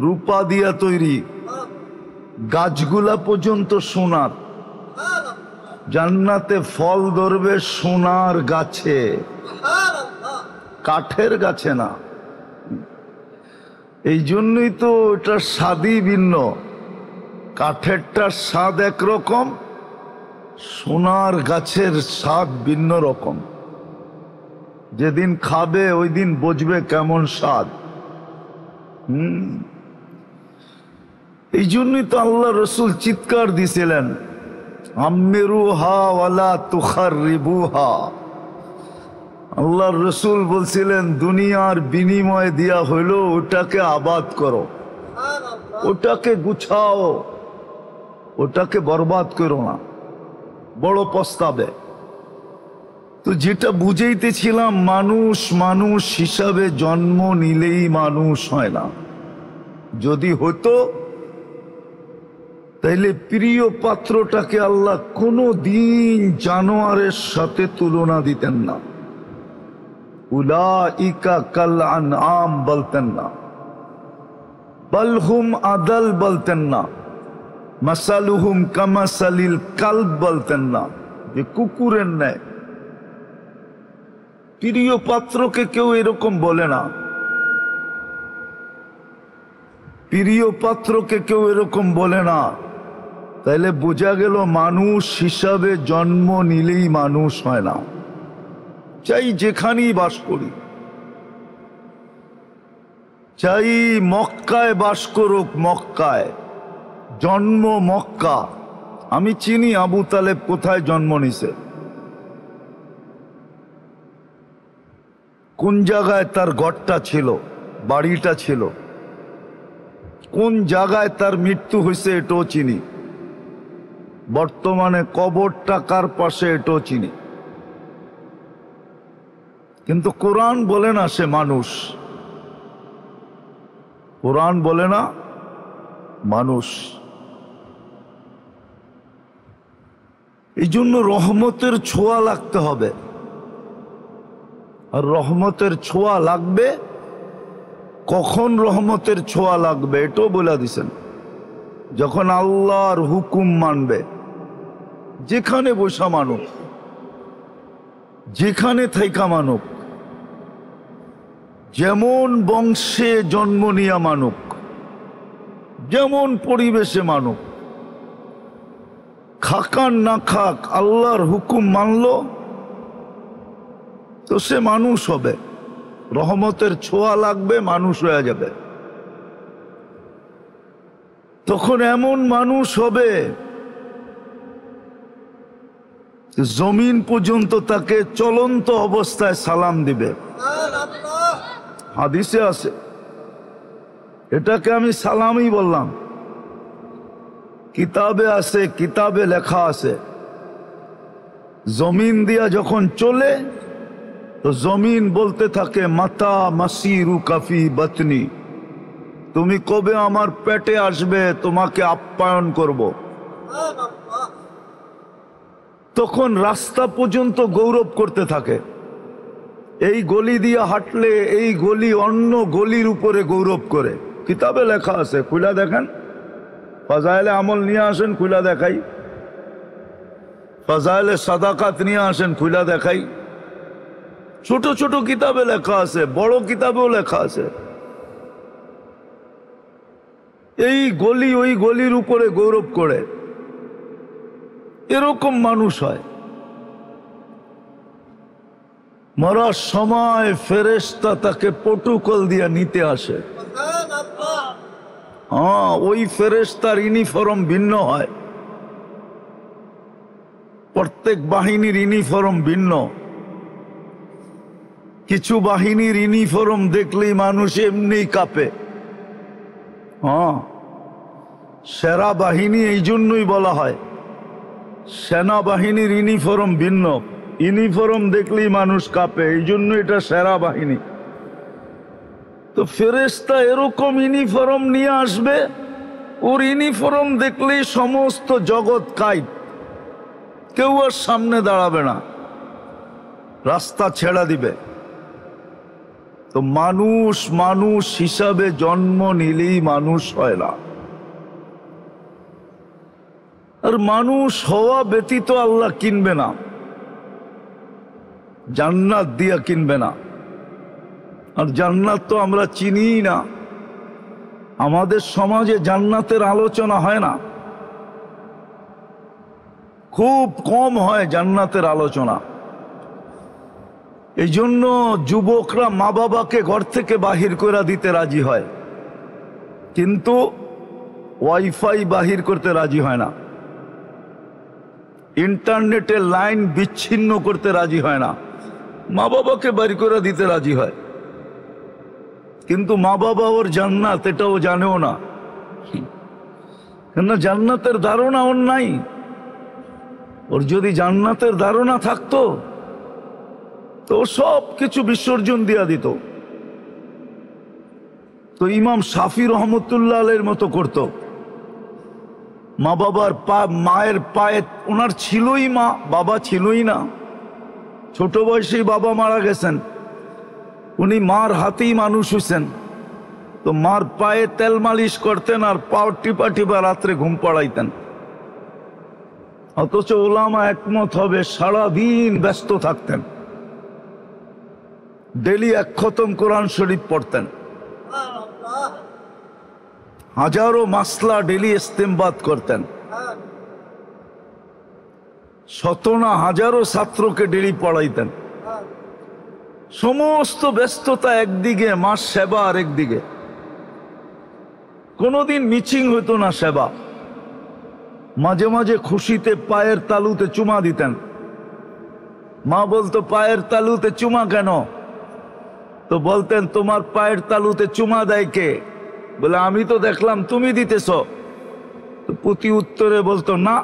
রূপা দিয়া তৈরি, গাছগুলা পর্যন্ত সোনার। জান্নাতে ফল ধরবে সোনার গাছে, কাঠের গাছে না। এই জন্যই তো এটা স্বাদই ভিন্ন। কাঠেরটার স্বাদ একরকম, সোনার গাছের স্বাদ ভিন্ন রকম। যেদিন খাবে ওই দিন বুঝবে কেমন স্বাদ। এই জন্যই তো আল্লাহ রসুল চিৎকার দিছিলেন, আম্মিরুহা ওয়ালা তুখাররিবুহা। আল্লাহর রসুল বলছিলেন দুনিয়ার বিনিময় দিয়া হইল ওটাকে আবাদ করো, ওটাকে গুছাও, ওটাকে বরবাদ করো না। বড় প্রস্তাবে তো যেটা বুঝাইতেছিলাম, মানুষ মানুষ হিসাবে জন্ম নিলেই মানুষ হয় না। যদি হতো তাইলে প্রিয় পাত্রটাকে আল্লাহ কোনো দিন জানোয়ারের সাথে তুলনা দিতেন না। উলাইকা কাল আনআম বলতেন না, বালহুম আদাল বলতেন না, মাসালুহুম কামাসালিল কালব বলতেন না, যে কুকুরের ন্যায়। প্রিয় পাত্রকে কেউ এরকম বলে না, প্রিয় পাত্রকে কেউ এরকম বলে না। তাইলে বোঝা গেল মানুষ হিসাবে জন্ম নিলেই মানুষ হয় না, চাই যেখানেই বাস করি, চাই মক্কায় বাস করুক, মক্কায় জন্ম মক্কা। আমি চিনি আবু তালেব কোথায় জন্ম নিছে, কোন জায়গায় তার ঘরটা ছিল, বাড়িটা ছিল, কোন জায়গায় তার মৃত্যু হয়েছে এটাও চিনি, বর্তমানে কবরটা কার পাশে এটাও চিনি। কিন্তু কোরআন বলে না সে মানুষ, কোরআন বলে না মানুষ। এই জন্য রহমতের ছোঁয়া লাগতে হবে, আর রহমতের ছোঁয়া লাগবে কখন, রহমতের ছোঁয়া লাগবে এটাও বলে দিছেন, যখন আল্লাহর হুকুম মানবে। যেখানে বসা মানুক, যেখানে থাইকা মানুক, যেমন বংশে জন্ম নিয়া মানুক, যেমন পরিবেশে মানুক, খাকান না খাক, আল্লাহর হুকুম মানল তো সে মানুষ হবে। রহমতের ছোঁয়া লাগবে, মানুষ হয়ে যাবে। তখন এমন মানুষ হবে জমিন পর্যন্ত তাকে চলন্ত অবস্থায় সালাম দিবে। হাদিসে আছে, এটাকে আমি সালামই বললাম, কিতাবে আছে, কিতাবে লেখা আছে। জমিন দিয়া যখন চলে তো জমিন বলতে থাকে, মাতা মাসিরু কাফি বাতনি, তুমি কবে আমার পেটে আসবে, তোমাকে আপ্যায়ন করব। তখন রাস্তা পর্যন্ত গৌরব করতে থাকে, এই গলি দিয়ে হাঁটলে এই গলি অন্য গলির উপরে গৌরব করে। কিতাবে লেখা আছে, খুলা দেখেন, ফাজাইলে আমল নিয়ে আসেন, খুলা দেখাই। ফাজাইলে সাদাকাত নিয়ে আসেন, খুলা দেখাই। ছোট ছোট কিতাবে লেখা আছে, বড় কিতাবেও লেখা আছে। এই গলি ওই গলির উপরে গৌরব করে, এরকম মানুষ হয়। মরার সময় ফেরেশতা তাকে প্রটোকল দিয়ে নিতে আসে। হ্যাঁ, ওই ফেরেশতার ইউনিফর্ম ভিন্ন হয়, প্রত্যেক বাহিনীর ইউনিফর্ম ভিন্ন। কিছু বাহিনীর ইউনিফর্ম দেখলেই মানুষ এমনি কাঁপে। হ্যাঁ, সেরা বাহিনী এই জন্যই বলা হয়, সেনাবাহিনীর ইউনিফর্ম ভিন্ন, ইউনিফর্ম দেখলেই মানুষ কাঁপে, এই জন্য এটা সেরা বাহিনী। তো ফেরেশতা এরকম ইউনিফর্ম নিয়ে আসবে, ওর ইউনিফর্ম দেখলেই সমস্ত জগৎ কাঁপ, কেউ আর সামনে দাঁড়াবে না, রাস্তা ছেড়ে দিবে। তো মানুষ মানুষ হিসাবে জন্ম নিলেই মানুষ হয় না। আর মানুষ হওয়া ব্যতীত আল্লাহ কিনবে না, জান্নাত দিয়া কিনবে না। আর জান্নাত তো আমরা চিনি না, আমাদের সমাজে জান্নাতের আলোচনা হয় না, খুব কম হয় জান্নাতের আলোচনা। এই জন্য যুবকরা মা বাবাকে ঘর থেকে বাহির করে দিতে রাজি হয়, কিন্তু ওয়াইফাই বাহির করতে রাজি হয় না, ইন্টারনেটের লাইন বিচ্ছিন্ন করতে রাজি হয় না। মা বাবাকে বাড়ি করে দিতে রাজি হয়, কিন্তু মা বাবা ওর জান্নাত এটাও জানেও না, কেন জান্নাতের ধারণা ওর নাই। ওর যদি জান্নাতের ধারণা থাকতো তো সব কিছু বিসর্জন দিয়া দিত। তো ইমাম শাফি রহমতুল্লাহ আলাইহির মতো করত। মা বাবার মায়ের পায়ে, ওনার ছিলই মা, বাবা ছিলই না, ছোট বয়সেই বাবা মারা গেছেন, উনি মার হাতেই মানুষ হয়েছেন। তো মার পায়ে তেল মালিশ করতেন আর পাও টিপা টিপা রাত্রে ঘুম পড়াইতেন। অথচ ওলামা একমত হবে সারাদিন ব্যস্ত থাকতেন, ডেলি এক খতম কোরআন শরীফ পড়তেন, হাজারো মাসলা ডেলি ইস্তেমবাদ করতেন, শত না হাজারো ছাত্রকে ডেলি পড়াইতেন। সমস্ত ব্যস্ততা একদিকে, মাস সেবা আর একদিকে। কোনোদিন মিচিং হইতো না সেবা। মাঝে মাঝে খুশিতে পায়ের তালুতে চুমা দিতেন। মা বলতো পায়ের তালুতে চুমা কেন? তো বলতেন তোমার পায়ের তালুতে চুমা দেয় কে? বলে আমি তো দেখলাম তুমি দিতেছ। তো প্রতি উত্তরে বলতো না,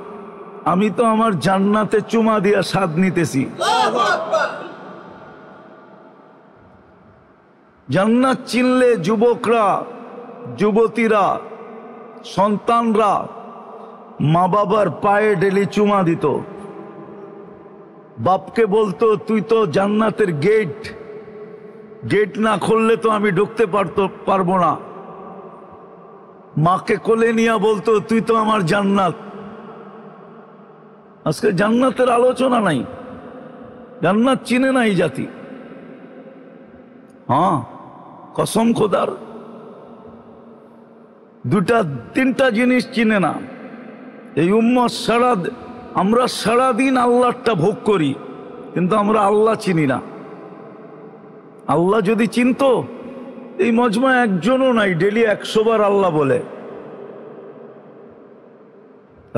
আমি তো আমার জান্নাতে চুমা দিয়া স্বাদ নিতেছি। জান্নাত চিনলে যুবকরা, যুবতীরা, সন্তানরা মা বাবার পায়ে ডেলি চুমা দিত। বাপকে বলতো তুই তো জান্নাতের গেট, গেট না খুললে তো আমি ঢুকতে পারবো না। মাকে কোলে নিয়ে বলতো তুই তো আমার জান্নাত। আজকে জান্নাতের আলোচনা নাই, জান্নাত চিনে না এই জাতি। হ্যাঁ, কসম খোদার, দুটা তিনটা জিনিস চিনে না এই উম্মত। আমরা সারাদিন আল্লাহটা ভোগ করি, কিন্তু আমরা আল্লাহ চিনি না। আল্লাহ যদি চিনতো, এই মজমা একজনও নাই ডেলি 100 বার আল্লাহ বলে।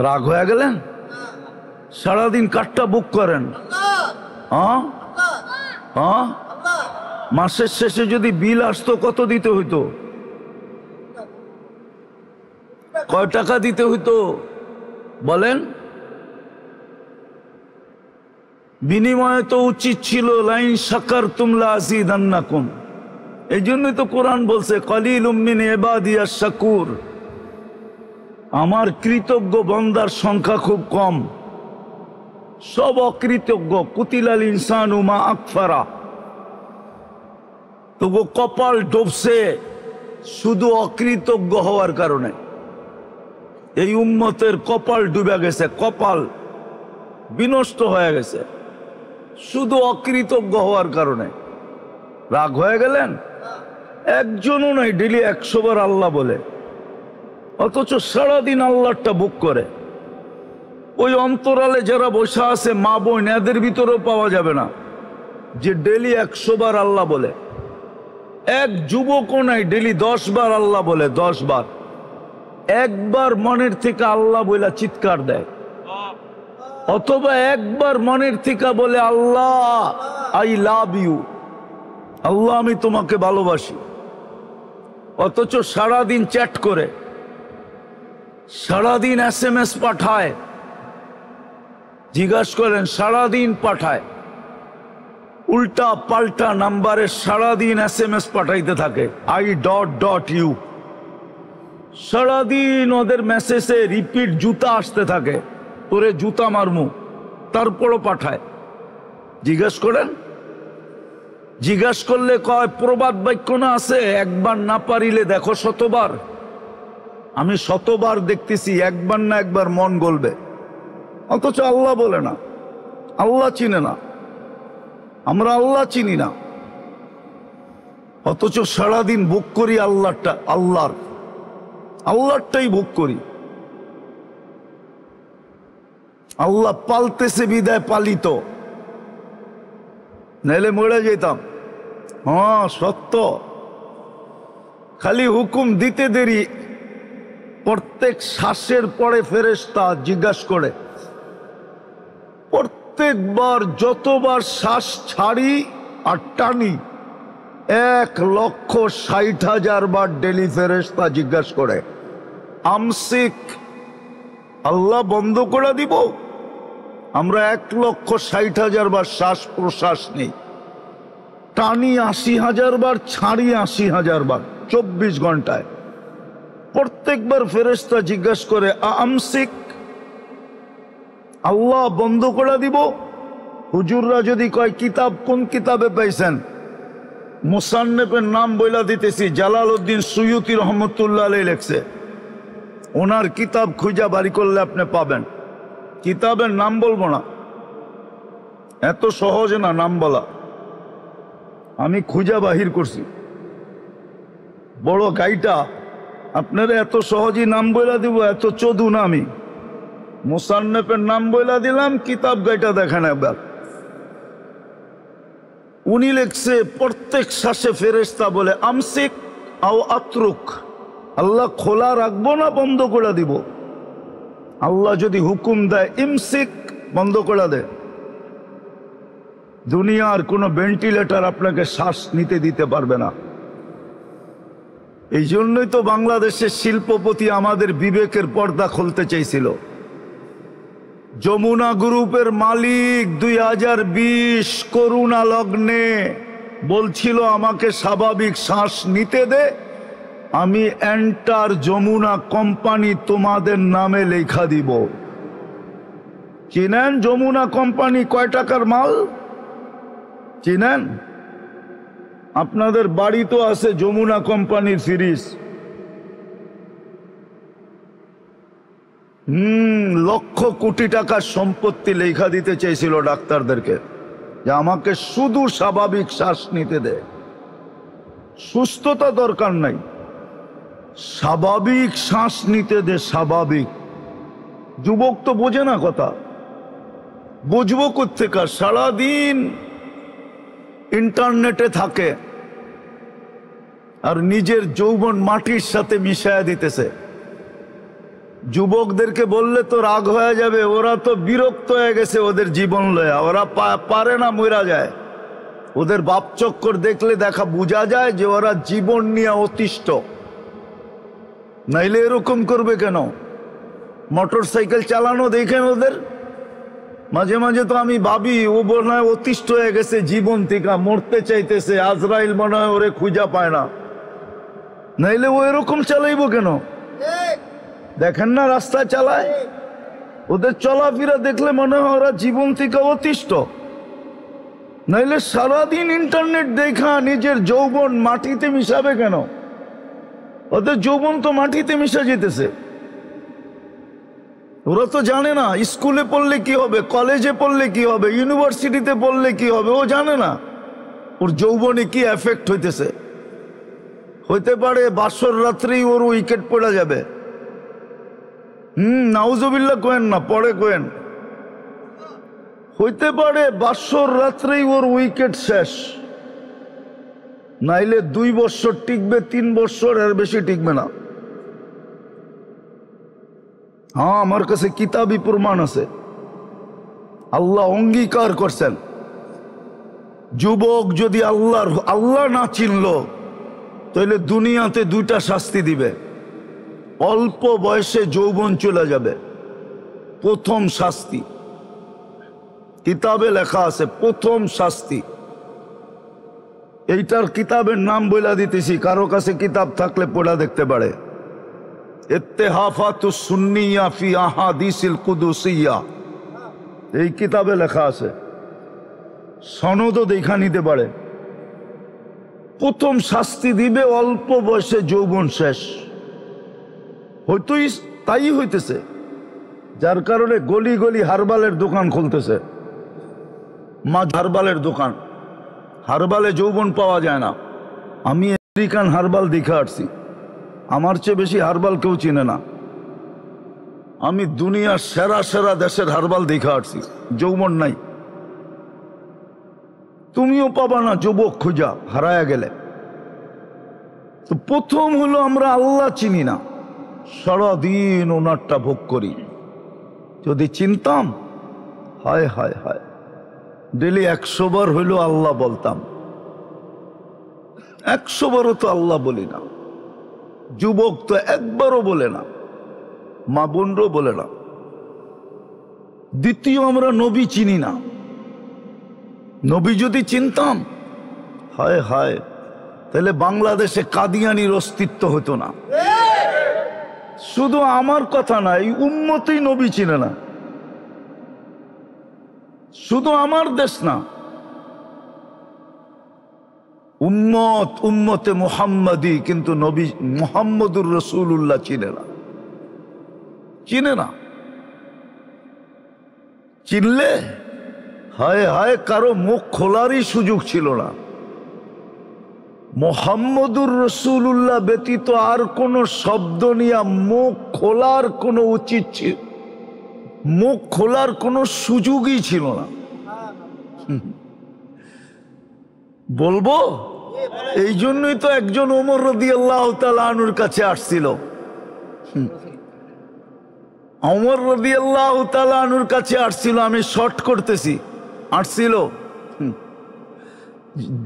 রাগ হয়ে গেলেন? সারাদিন কাঠটা বুক করেন। হ্যাঁ হ্যাঁ, মাসের শেষে যদি বিল আসতো কত দিতে হইতো? কয় টাকা দিতে হইতো বলেন? বিনিময়ে তো উচিত ছিল লাইন শাকারতুম লাযিদান্নাকুম। এই জন্যই তো কোরআন বলছে কালিলুম মিন ইবাদিয়াশ শাকুর, আমার কৃতজ্ঞ বান্দার সংখ্যা খুব কম, সব অকৃতজ্ঞ। কুতিলাল ইনসানু মা আকফারা, তবু কপাল ডুবছে শুধু অকৃতজ্ঞ হওয়ার কারণে। এই উম্মতের কপাল ডুবে গেছে, কপাল বিনষ্ট হয়ে গেছে শুধু অকৃতজ্ঞ হওয়ার কারণে। রাগ হয়ে গেলেন? একজনও নাই ডেলি 100 বার আল্লাহ বলে, অথচ সারাদিন আল্লাহটা বুক করে। ওই অন্তরালে যারা বসে আছে মা বোন, এদের ভিতরেও পাওয়া যাবে না যে ডেলি 100 বার আল্লাহ বলে। এক যুবকও নাই ডেলি 10 বার আল্লাহ বলে, 10 বার। একবার মনের থেকে আল্লাহ বলে চিৎকার দেয়, অথবা একবার মনের থেকে বলে আল্লাহ আই লাভ ইউ, আল্লাহ আমি তোমাকে ভালোবাসি। অথচ সারাদিন চ্যাট করে, সারাদিন SMS পাঠায়। জিজ্ঞাসা করেন, সারাদিন পাঠায় উল্টা পাল্টা নাম্বারে, সারাদিন SMS পাঠাইতে থাকে I.U। সারাদিন ওদের মেসেজে রিপিট জুতা আসতে থাকে, তোরে জুতা মারমু, তারপরও পাঠায়। জিজ্ঞাসা করেন, জিজ্ঞাসা করলে কয় প্রবাদ বাক্য না আছে, একবার না পারিলে দেখো 100 বার। আমি 100 বার দেখতেছি, একবার না একবার মন গলবে। অথচ আল্লাহ বলে না, আল্লাহ চিনে না, আমরা আল্লাহ চিনি না। অথচ সারাদিন বুক করি আল্লাহটা, আল্লাহটাই বুক করি। আল্লাহ পালতেছে বিদায় পালিত। নাইলে মরে যেতাম। হ্যাঁ সত্য, খালি হুকুম দিতে দেরি। প্রত্যেক শ্বাসের পরে ফেরেশতা জিজ্ঞাসা করে, প্রত্যেকবার যতবার শ্বাস ছাড়ি আর টানি 1,60,000 বার ডেলি ফেরেশতা জিজ্ঞাসা করে, আমসিক, আল্লাহ বন্ধ করে দিব? আমরা 1,60,000 বার শ্বাস প্রশ্বাস নেই, টানি 80,000 বার, ছাড়ি 80,000 বার 24 ঘন্টায়। প্রত্যেকবার ফেরেশতা জিজ্ঞাসা করে, আমসিক, আল্লাহ বন্ধ করে দিব? হুজুররা যদি কয় কিতাব কোন কিতাবে পাইছেন, মুসান্নেফের নাম বইলা দিতেছি, জালালউদ্দিন সুয়ুতি রহমতুল্লাহ আলাইহি লেখছে। ওনার কিতাব খুঁজা বাড়ি করলে আপনি পাবেন। কিতাবের নাম বলবো না, এত সহজ না নাম বলা, আমি খুঁজা বাহির করছি। বড় গাইটা আপনারা এত সহজেই নাম বইলা দিব, এত চোদু না আমি। মুসান্নেফের নাম বইলা দিলাম, কিতাব গাইটা দেখেন একবার। উনি লেখছে, প্রত্যেক শ্বাসে ফেরেশতা বলে, আমসিক আও আতরুক, আল্লাহ খোলা রাখবো না বন্ধ করে দিব? আল্লাহ যদি হুকুম দেয় ইমসিক, বন্ধ করে দেয়। দুনিয়ার কোনো ভেন্টিলেটর আপনাকে শ্বাস নিতে দিতে পারবে না। এই জন্যই তো বাংলাদেশের শিল্পপতি আমাদের বিবেকের পর্দা খুলতে চাইছিল। যমুনা গ্রুপের মালিক 2020 করোনা লগ্নে বলছিল, আমাকে স্বাভাবিক শ্বাস নিতে দে, আমি এন্টার যমুনা কোম্পানি তোমাদের নামে লেখা দিব। চিনেন যমুনা কোম্পানি কয় টাকার মাল? চিনেন? আপনাদের বাড়ি তো আছে যমুনা কোম্পানির ফ্রিজ। লক্ষ কোটি টাকার সম্পত্তি লেখা দিতে চেয়েছিল ডাক্তারদেরকে, যে আমাকে শুধু স্বাভাবিক শ্বাস নিতে দে, সুস্থতা দরকার নাই, স্বাভাবিক শ্বাস নিতে দে। স্বাভাবিক যুবক তো বোঝে না কথা, বুঝবো কোত্থেকে? সারাদিন ইন্টারনেটে থাকে আর নিজের যৌবন মাটির সাথে মিশায়া দিতেছে। যুবকদেরকে বললে তো রাগ হয়ে যাবে, ওরা তো বিরক্ত হয়ে গেছে ওদের জীবন লয়া, ওরা পারে না, মরা যায়। ওদের বাপ চক্কর দেখলে বোঝা যায় যে ওরা জীবন নিয়ে অতিষ্ঠ। নাইলে এরকম করবে কেন? মোটর সাইকেল চালানো দেখেন ওদের, মাঝে মাঝে তো আমি ভাবি ও মনে হয় অতিষ্ঠ হয়ে গেছে জীবন থেকে, মরতে চাইতেছে, আজরাইল মনে হয় ওরে খুঁজা পায় না। নাইলে ও এরকম চালাইবো কেন? দেখেন না রাস্তায় চালায়, ওদের চলাফেরা দেখলে মনে হয় ওরা জীবন থেকে অতিষ্ঠ। নাইলে সারাদিন ইন্টারনেট দেখা নিজের যৌবন মাটিতে মিশাবে কেন? ওদের যৌবন তো মাটিতে মিশা যেতেছে। ওরা তো জানে না স্কুলে পড়লে কি হবে, কলেজে পড়লে কি হবে, ইউনিভার্সিটিতে পড়লে কি হবে, ও জানে না ওর যৌবনে কি এফেক্ট হইতেছে। হইতে পারে বাসর রাত্রেই ওর উইকেট পড়ে যাবে। নাউজুবিল্লাহ কোয়েন না, পরে কোয়েন। হইতে পারে বাসর রাত্রেই ওর উইকেট শেষ, নাইলে 2 বছর টিকবে, 3 বছর, এর বেশি টিকবে না। হ্যাঁ, আমার কাছে কিতাবি প্রমাণ আছে, আল্লাহ অঙ্গীকার করছেন। যুবক যদি আল্লাহ না চিনল, তাহলে দুনিয়াতে 2টা শাস্তি দিবে। অল্প বয়সে যৌবন চলে যাবে, প্রথম শাস্তি। কিতাবে লেখা আছে প্রথম শাস্তি। এইটার কিতাবের নাম বইলা দিতেছি, কারো কাছে কিতাব থাকলে পড়া দেখতে পারে। ইত্তেহাফাতুস সুন্নিয়া ফি আহাদিসিল কুদুসিয়া, এই কিতাবে লেখা আছে, সনদও দেখা নিতে পারে। প্রথম শাস্তি দিবে, অল্প বয়সে যৌবন শেষ। হয়তো তাই হইতেছে, যার কারণে গলি গলি হারবালের দোকান খুলতেছে। হারবালের দোকান, হারবালে যৌবন পাওয়া যায় না। আমি আমেরিকান হারবাল দেখে আসছি, আমার চেয়ে বেশি হারবাল কেউ চিনে না। আমি দুনিয়ার সেরা সেরা দেশের হারবাল দেখে আসছি, যৌবন নাই। তুমিও পাবা না যুবক খোঁজা হারায়া গেলে। তো প্রথম হলো আমরা আল্লাহ চিনি না, সারাদিন ওনারটা ভোগ করি। যদি চিনতাম, হায় হায় হায়, ডেলি 100 বার হইলো আল্লাহ বলতাম। 100 বারও তো আল্লাহ বলি না। যুবক তো একবারও বলে না, মা বোনরাও বলে না। দ্বিতীয়, আমরা নবী চিনি না। নবী যদি চিনতাম, হায় হায়, তাহলে বাংলাদেশে কাদিয়ানির অস্তিত্ব হতো না। শুধু আমার কথা না, এই উম্মতেই নবী চিনে না। শুধু আমার দেশ না, উম্মত উম্মতে মুহাম্মাদি, কিন্তু নবী মুহাম্মদুর রাসূলুল্লাহ চিনে না। চিনে না। চিনলে হায় হায়, কারো মুখ খোলারই সুযোগ ছিল না। মুহাম্মদুর রাসূলুল্লাহ ব্যতীত আর কোন শব্দ নিয়ে মুখ খোলার কোনো উচিত ছিল, মুখ খোলার কোনো সুযোগই ছিল না। বলবো, এই জন্যই তো একজন ওমর রাদিয়াল্লাহু তাআলা আনহুর কাছে আসছিল। ওমর রাদিয়াল্লাহু তাআলা আনহুর কাছে আসছিল, আমি শর্ট করতেছি, আসছিল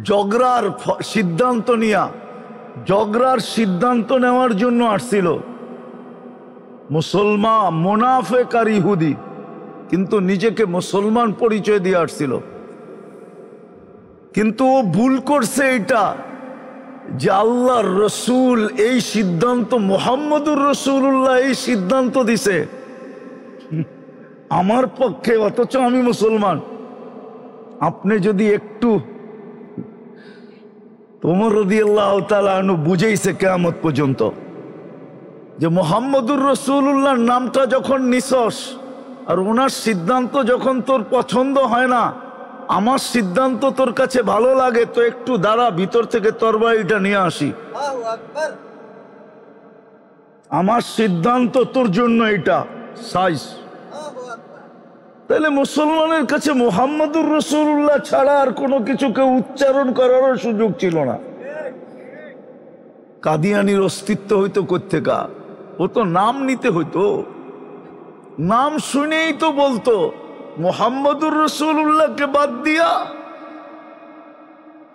ঝগড়ার সিদ্ধান্ত নিয়া, ঝগড়ার সিদ্ধান্ত নেওয়ার জন্য আসছিল। মুসলমান, মুনাফিক আর ইহুদি, কিন্তু নিজেকে মুসলমান পরিচয় দিয়ে আসছিল। কিন্তু ও ভুল করছে এটা, যে আল্লাহর রসুল এই সিদ্ধান্ত, মুহাম্মদুর রাসূলুল্লাহ এই সিদ্ধান্ত দিছে আমার পক্ষে, অথচ আমি মুসলমান। আপনি যদি একটু, ওমর রাদিয়াল্লাহু তাআলা আনহু বুঝাইছে কিয়ামত পর্যন্ত, যে মুহাম্মদুর রাসূলুল্লাহর নামটা যখন নিছস আর ওনার সিদ্ধান্ত যখন তোর পছন্দ হয় না, আমার সিদ্ধান্ত তোর কাছে ভালো লাগে, তো একটু দাঁড়া, ভিতর থেকে তরবারিটা নিয়ে আসি। আমার সিদ্ধান্ত তোর জন্য এটা সাইজ। তাহলে মুসলমানের কাছে মুহাম্মদুর রাসূলুল্লাহ ছাড়া আর কোনো কিছুকে উচ্চারণ করারও সুযোগ ছিল না। কাদিয়ানির অস্তিত্ব হইতো কোত্থেকা? ও তো নাম নিতে হইতো, নাম শুনেই তো বলতো। মুহাম্মদুর রাসূলুল্লাহকে বাদ দিয়া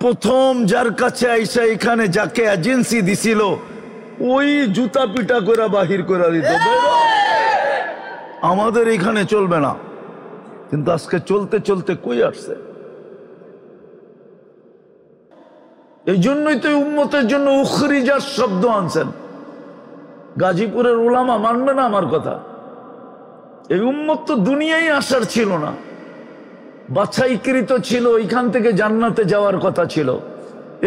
প্রথম যার কাছে আইসা এখানে যাকে এজেন্সি দিছিল, ওই জুতা পিটা করে বাহির করে দিত, আমাদের এখানে চলবে না। কিন্তু আজকে চলতে চলতে কই আসছে। এই জন্যই তো উম্মতের জন্য উখরিজাত শব্দ আনছেন। গাজীপুরের উলামা মানবে না আমার কথা। এই উম্মত তো দুনিয়ায় আসার ছিল না, বাছাইকৃত ছিল, এখান থেকে জান্নাতে যাওয়ার কথা ছিল।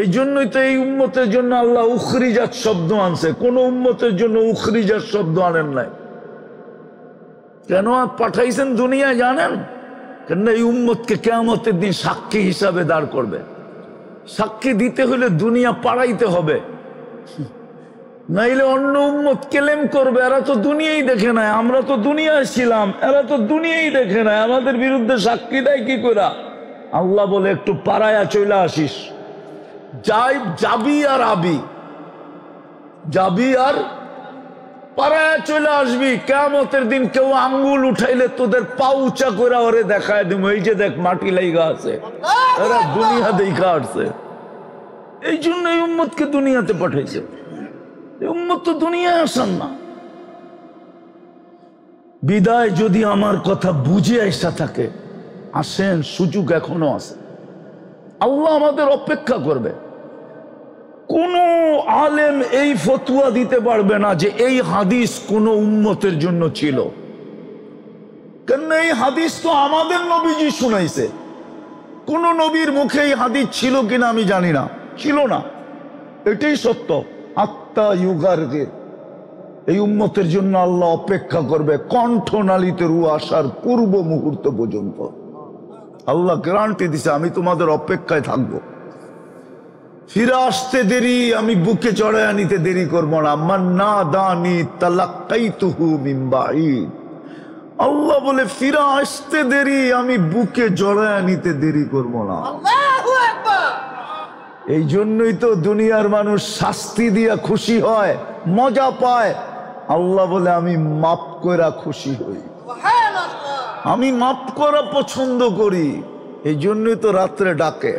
এই জন্যই তো এই উম্মতের জন্য আল্লাহ উখরিজাত শব্দ আনছে, কোন উম্মতের জন্য উখরিজাত শব্দ আনেন নাই। কেন পাঠাইছেন দুনিয়ায় জানেন? কেন এই উম্মতকে কিয়ামতের দিন সাক্ষী হিসাবে দাঁড় করবে। সাক্ষী দিতে হলে দুনিয়া পাড়াইতে হবে, নাইলে অন্য উম্মত কেলেম করবে এরা তো দুনিয়াই দেখে নাই, আমরা তো দুনিয়ায় ছিলাম, এরা তো দুনিয়াই দেখে নাই, আমাদের বিরুদ্ধে সাক্ষী দেয় কি করে? আল্লাহ বলে একটু পাড়ায়া চলে আসিস, যাবি আর আবি, যাবি আর পাড়ায় চলে আসবি। কিয়ামতের দিন কেউ আঙ্গুল উঠাইলে তোদের পা উঁচা করে ওরে দেখায় দিব, এই যে দেখ মাটি লাইগা আছে, এরা দুনিয়া দেখা আসছে। এই জন্য এই উম্মতকে দুনিয়াতে পাঠাইছে। এই উম্মত তো দুনিয়ায় আসান না। বিদায় যদি আমার কথা বুঝে আসা থাকে, আসেন, সুযোগ এখনো আছে। আল্লাহ আমাদের অপেক্ষা করবে। কোন আলেম এই ফতোয়া দিতে পারবে না যে এই হাদিস কোন উম্মতের জন্য ছিল, কেন এই হাদিস তো আমাদের নবীজি শুনাইছে। কোন নবীর মুখে এই হাদিস ছিল কিনা আমি জানি না, ছিল না, এটাই সত্য। আত্মা ইউগারগির এই উম্মতের জন্য আল্লাহ অপেক্ষা করবে কণ্ঠনালীতে রু আসার পূর্ব মুহূর্ত পর্যন্ত। আল্লাহ গ্যারান্টি দিছে, আমি তোমাদের অপেক্ষায় থাকবো। ফিরে আসতে দেরি, আমি বুকে চড়াইয়া নিতে দেরি করবো না। মান্না দানি তালাক্কাইতুহু মিন বাঈদ। আল্লাহ বলে ফিরে আসতে দেরি, আমি বুকে জড়াইয়া নিতে দেরি করবো না। এই জন্যই তো দুনিয়ার মানুষ শাস্তি দিয়া খুশি হয়, মজা পায়। আল্লাহ বলে আমি মাফ করা খুশি হই, আমি মাফ করা পছন্দ করি। এই জন্যই তো রাত্রে ডাকে,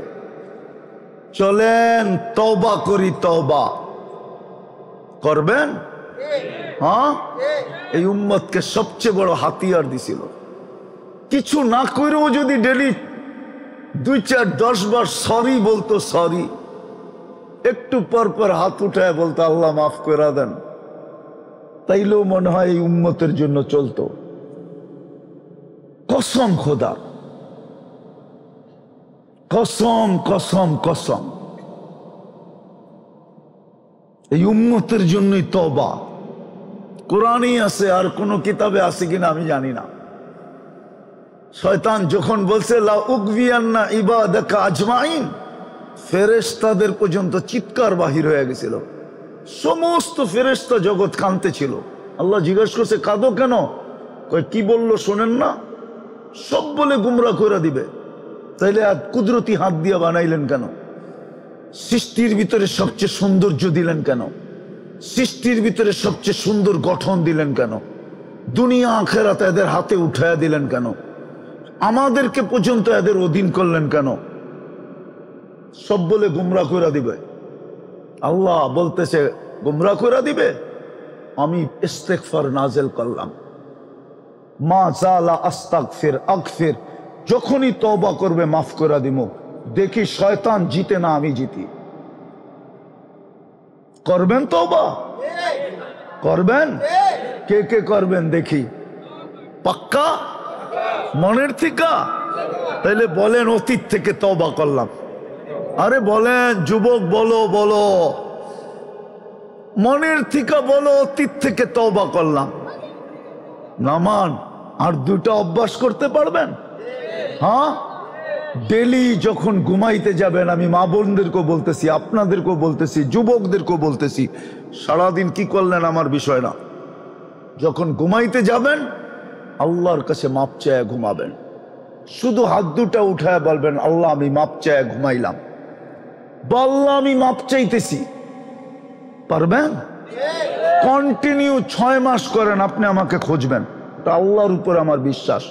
চলেন তওবা করি। তওবা করবেন? হ্যাঁ, এই উম্মতকে সবচেয়ে বড় হাতিয়ার দিছিল। কিছু না করেও যদি ডেলি 2, 4, 10 বার সরি বলতো, সরি, একটু পর পর হাত উঠায় বলতো আল্লাহ মাফ করে দেন, তাইলেও মনে হয় এই উম্মতের জন্য চলতো। কসম খোদা, কসম কসম কসম, এই উম্মতের জন্যই তওবা। কোরআনই আছে, আর কোন কিতাবে আছে কিনা আমি জানি না। শয়তান যখন বলছে লা উগবিয়ান্না ইবাদাকা আজমাইন, ফেরেশতাদের পর্যন্ত চিৎকার বাহির হয়ে গেছিল, সমস্ত ফেরেশতা জগৎ কাঁদতে ছিল। আল্লাহ জিজ্ঞেস করছে কাঁদো কেন? কয় কি বললো শোনেন না? সব বলে গুমরা করে দিবে। তাইলে আর কুদরতি হাত দিয়া বানাইলেন কেন? সৃষ্টির ভিতরে সবচেয়ে সৌন্দর্য দিলেন কেন? সৃষ্টির ভিতরে সবচেয়ে সুন্দর গঠন দিলেন কেন? দুনিয়া আখেরাত এদের হাতে উঠায়া দিলেন কেন? আমাদেরকে পর্যন্ত এদের অধীন করলেন কেন? সব বলে গুমরা করে দিবে। আল্লাহ বলতেছে গুমরা করে দিবে, আমি ইস্তেগফার নাজিল করলাম। মা জালা আস্তাগফির আগফির, যখনই তওবা করবে মাফ করে দিব। দেখি শয়তান জিতে না আমি জিতি। করবেন তওবা? করবেন? কে কে করবেন দেখি? পাক্কা মনের থেকে? তাইলে বলেন অতীত থেকে তওবা করলাম। আরে বলেন যুবক, বলো বলো, মনের থেকে বলো, অতীত থেকে তওবা করলাম। নামান আর 2টা অভ্যাস করতে পারবেন? হ্যাঁ, ডেলি যখন ঘুমাইতে যাবেন, আমি মা বোনদেরকেও বলতেছি, আপনাদেরকেও বলতেছি, যুবকদেরকেও বলতেছি, সারাদিন কি করলেন আমার বিষয় না। যখন ঘুমাইতে যাবেন আল্লাহর কাছে মাপ চায় ঘুমাবেন। শুধু হাত 2টা উঠায় বলবেন আল্লাহ আমি মাপ চায় ঘুমাইলাম, আল্লাহ আমি মাপ চাইতেছি। পারবেন? কন্টিনিউ 6 মাস করেন, আপনি আমাকে খুঁজবেন। আল্লাহর উপর আমার বিশ্বাস।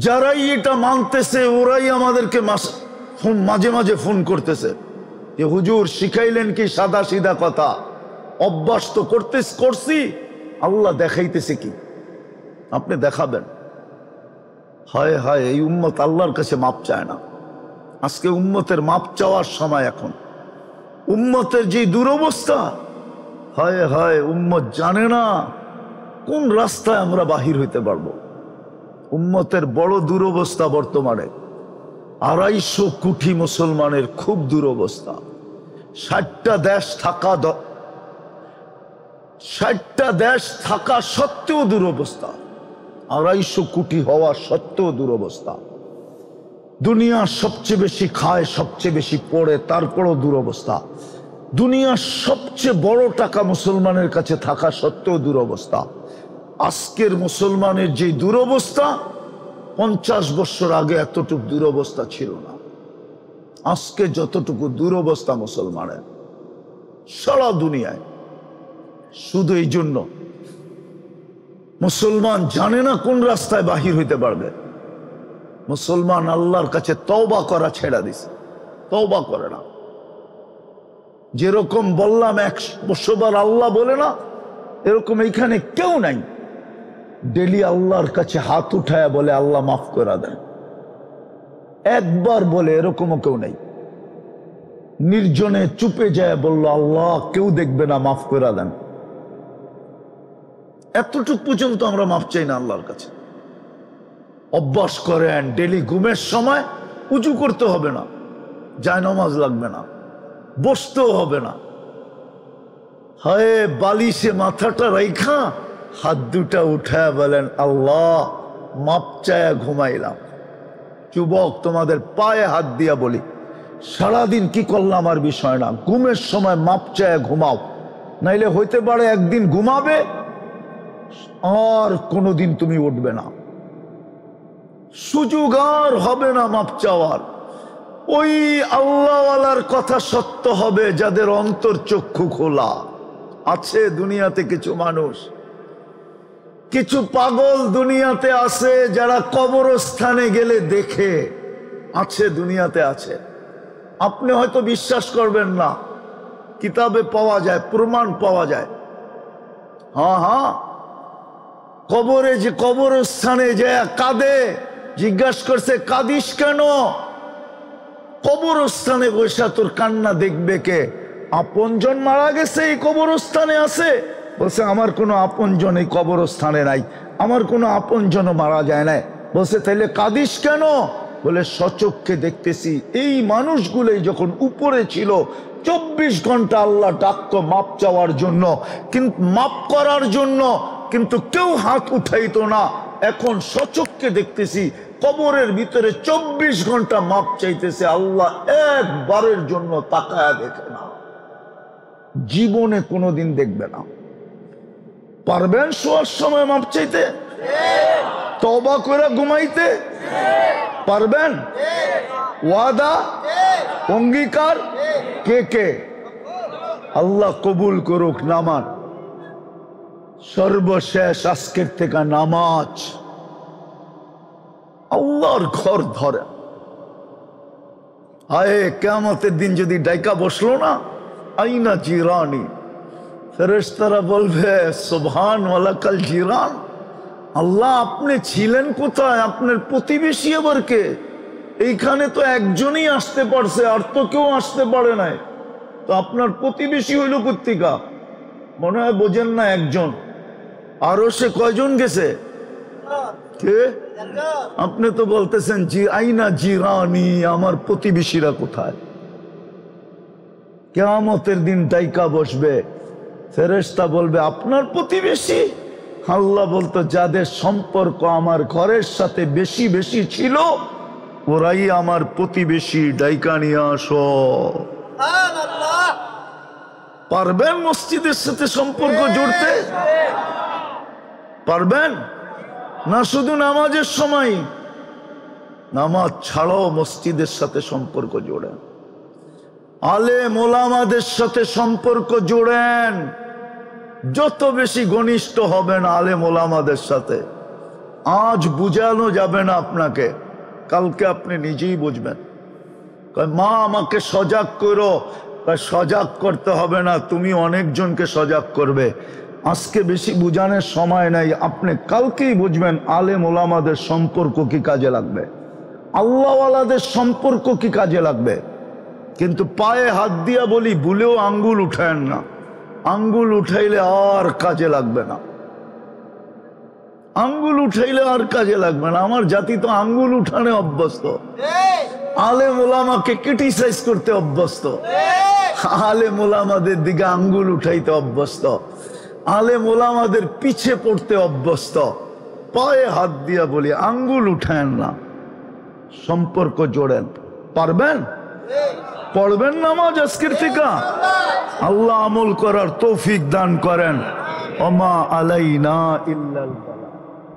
যারাই এটা মানতেছে ওরাই আমাদেরকে মাঝে মাঝে ফোন করতেছে যে হুজুর শিখাইলেন কি সাদা সিধা কথা, অভ্যাস তো করছি, আল্লাহ দেখাইতেছে কি? আপনি দেখাবেন। হায় হায়, এই উম্মত আল্লাহর কাছে মাপ চায় না। আজকে উম্মতের মাপ চাওয়ার সময়। এখন উম্মতের যে দুরবস্থা, হায় হায়, উম্মত জানে না কোন রাস্তায় আমরা বাহির হইতে পারবো। উম্মতের বড় দুরবস্থা বর্তমানে। 250 কোটি মুসলমানের খুব দুরবস্থা। 60টা দেশ থাকা সত্ত্বেও দুরবস্থা। 250 কোটি হওয়া সত্ত্বেও দুরবস্থা। দুনিয়া সবচেয়ে বেশি খায়, সবচেয়ে বেশি পড়ে, তারপরও দুরবস্থা। দুনিয়ার সবচেয়ে বড় টাকা মুসলমানের কাছে থাকা সত্ত্বেও দুরবস্থা। আজকের মুসলমানের যে দুরবস্থা, 50 বছর আগে এতটুকু দুরবস্থা ছিল না। আজকে যতটুকু দুরবস্থা মুসলমানের সারা দুনিয়ায়, শুধু এই জন্য মুসলমান জানে না কোন রাস্তায় বাহির হইতে পারবে। মুসলমান আল্লাহর কাছে তওবা করা ছেড়ে দিছে, তওবা করে না। যেরকম বললাম 100 বার আল্লাহ বলে না, এরকম এইখানে কেউ নাই ডেলি আল্লাহর কাছে হাত উঠায় বলে আল্লাহ মাফ করে দেন। একবার বলে এরকমও কেউ নেই। নির্জনে চুপে যায় বলল আল্লাহ কেউ দেখবে না, মাফ করে দেন। এতটুকু পর্যন্ত আমরা মাফ চাই না আল্লাহর কাছে। অভ্যাস করেন, ডেলি ঘুমের সময় উঁচু করতে হবে না, জায়নামাজ লাগবে না, বসতেও হবে না। হায় বালিশে মাথাটা রাইখা হাত 2টা উঠায় বলেন আল্লাহ মাপ চায়া ঘুমাইলাম। যুবক, তোমাদের পায়ে হাত দিয়া বলি, সারাদিন কি করলাম আর বিষয় না, ঘুমের সময় মাপ চায়া ঘুমাও। নাইলে হইতে পারে একদিন ঘুমাবে আর কোনোদিন তুমি উঠবে না, সুযোগ আর হবে না মাপ চাওয়ার। ওই আল্লাহওয়ালার কথা সত্য হবে যাদের অন্তর চক্ষু খোলা। আছে দুনিয়াতে কিছু মানুষ, কিছু পাগল দুনিয়াতে আছে যারা কবরস্থানে গেলে দেখে। আছে দুনিয়াতে আছে, আপনি হয়তো বিশ্বাস করবেন না, কিতাবে পাওয়া যায়, প্রমাণ পাওয়া যায়। হ্যাঁ, কবরে যে কবরস্থানে যে কাঁদে, জিজ্ঞাসা করছে কাঁদিস কেন? কবরস্থানে বসে তোর কান্না দেখবে কে? আপনজন মারা গেছে এই কবরস্থানে আছে? বলছে আমার কোনো আপনজন এই কবরস্থানে নাই, আমার কোনো আপনজন মারা যায় না। বলছে তাইলে কাঁদিস কেন? বলে সচক্ষে দেখতেছি এই মানুষগুলোই যখন উপরে ছিল 24 ঘন্টা আল্লাহ ডাকতো মাপ চাওয়ার জন্য, কিন্তু মাপ করার জন্য, কিন্তু কেউ হাত উঠাইতো না। এখন সচক্ষে দেখতেছি কবরের ভিতরে 24 ঘন্টা মাপ চাইতেছে, আল্লাহ একবারের জন্য তাকায়া দেখে না, জীবনে কোনোদিন দেখবে না। পারবেন শোয়ার সময় মাপ চাইতে? তওবা করে ঘুমাইতে পারবেন? ওয়াদা অঙ্গীকার কে কে? আল্লাহ কবুল করুক। নামাজ সর্বশেষ, আজকের থেকে নামাজ। আল্লাহর ঘর ধরে আয়ে কিয়ামতের দিন যদি ডাইকা বসলো না, আইনা জিরানি, ফেরেশতারা বলবে সুবহান ওয়ালাকাল জিরান। আল্লাহ আপনি ছিলেন কোথায়? আপনার প্রতিবেশী আবার কে? এইখানে তো একজনই আসতে পারছে, আর তো কেউ আসতে পারে নাই, তো আপনার প্রতিবেশী হইল কোত্থেকা? মনে হয় বোঝেন না, একজন। আরো সে কয়জন গেছে? কে? আপনি তো বলতেছেন জি আইনা জিরানি, আমার প্রতিবেশীরা কোথায়? কিয়ামতের দিন ডাইকা বসবে, ফেরেশতা বলবে আপনার প্রতিবেশী? আল্লাহ বলতো যাদের সম্পর্ক আমার ঘরের সাথে বেশি বেশি ছিল ওরাই আমার প্রতিবেশী, ডাইকা নিয়ে আসো। পারবেন মসজিদের সাথে সম্পর্ক জুড়তে? পারবেন না? শুধু নামাজের সময়? নামাজ ছাড়াও মসজিদের সাথে সম্পর্ক জোড়েন, আলেম ওলামাদের সাথে সম্পর্ক জোড়েন। যত বেশি ঘনিষ্ঠ হবেন আলেম ওলামাদের সাথে, আজ বুঝানো যাবে না আপনাকে, কালকে আপনি নিজেই বুঝবেন। মা আমাকে সজাগ করো, সজাগ করতে হবে না, তুমি অনেকজনকে সজাগ করবে। আজকে বেশি বুঝানোর সময় নাই, আপনি কালকেই বুঝবেন আলেম ওলামাদের সম্পর্ক কি কাজে লাগবে, আল্লাহওয়ালাদের সম্পর্ক কি কাজে লাগবে। কিন্তু পায়ে হাত দিয়া বলি, ভুলেও আঙ্গুল উঠায়েন না, আঙ্গুল উঠাইলে আর কাজে লাগবে না, আঙ্গুল উঠাইলে আর কাজে লাগবে না। আমার জাতি তো আঙ্গুল উঠানে অভ্যস্ত, আলেম ওলামাকে ক্রিটিসাইজ করতে অভ্যস্ত, আলেম ওলামাদের দিকে আঙ্গুল উঠাইতে অভ্যস্ত, আলেম ওলামাদের পিছে পড়তে অভ্যস্ত। পায়ে হাত দিয়া বলি আঙ্গুল উঠায়েন না, সম্পর্ক জোড়েন। পারবেন? পড়বেন নামাজ আজকের থেকে? আল্লাহ আমল করার তৌফিক দান করেন। ওমা আলাইনা ইল্লাল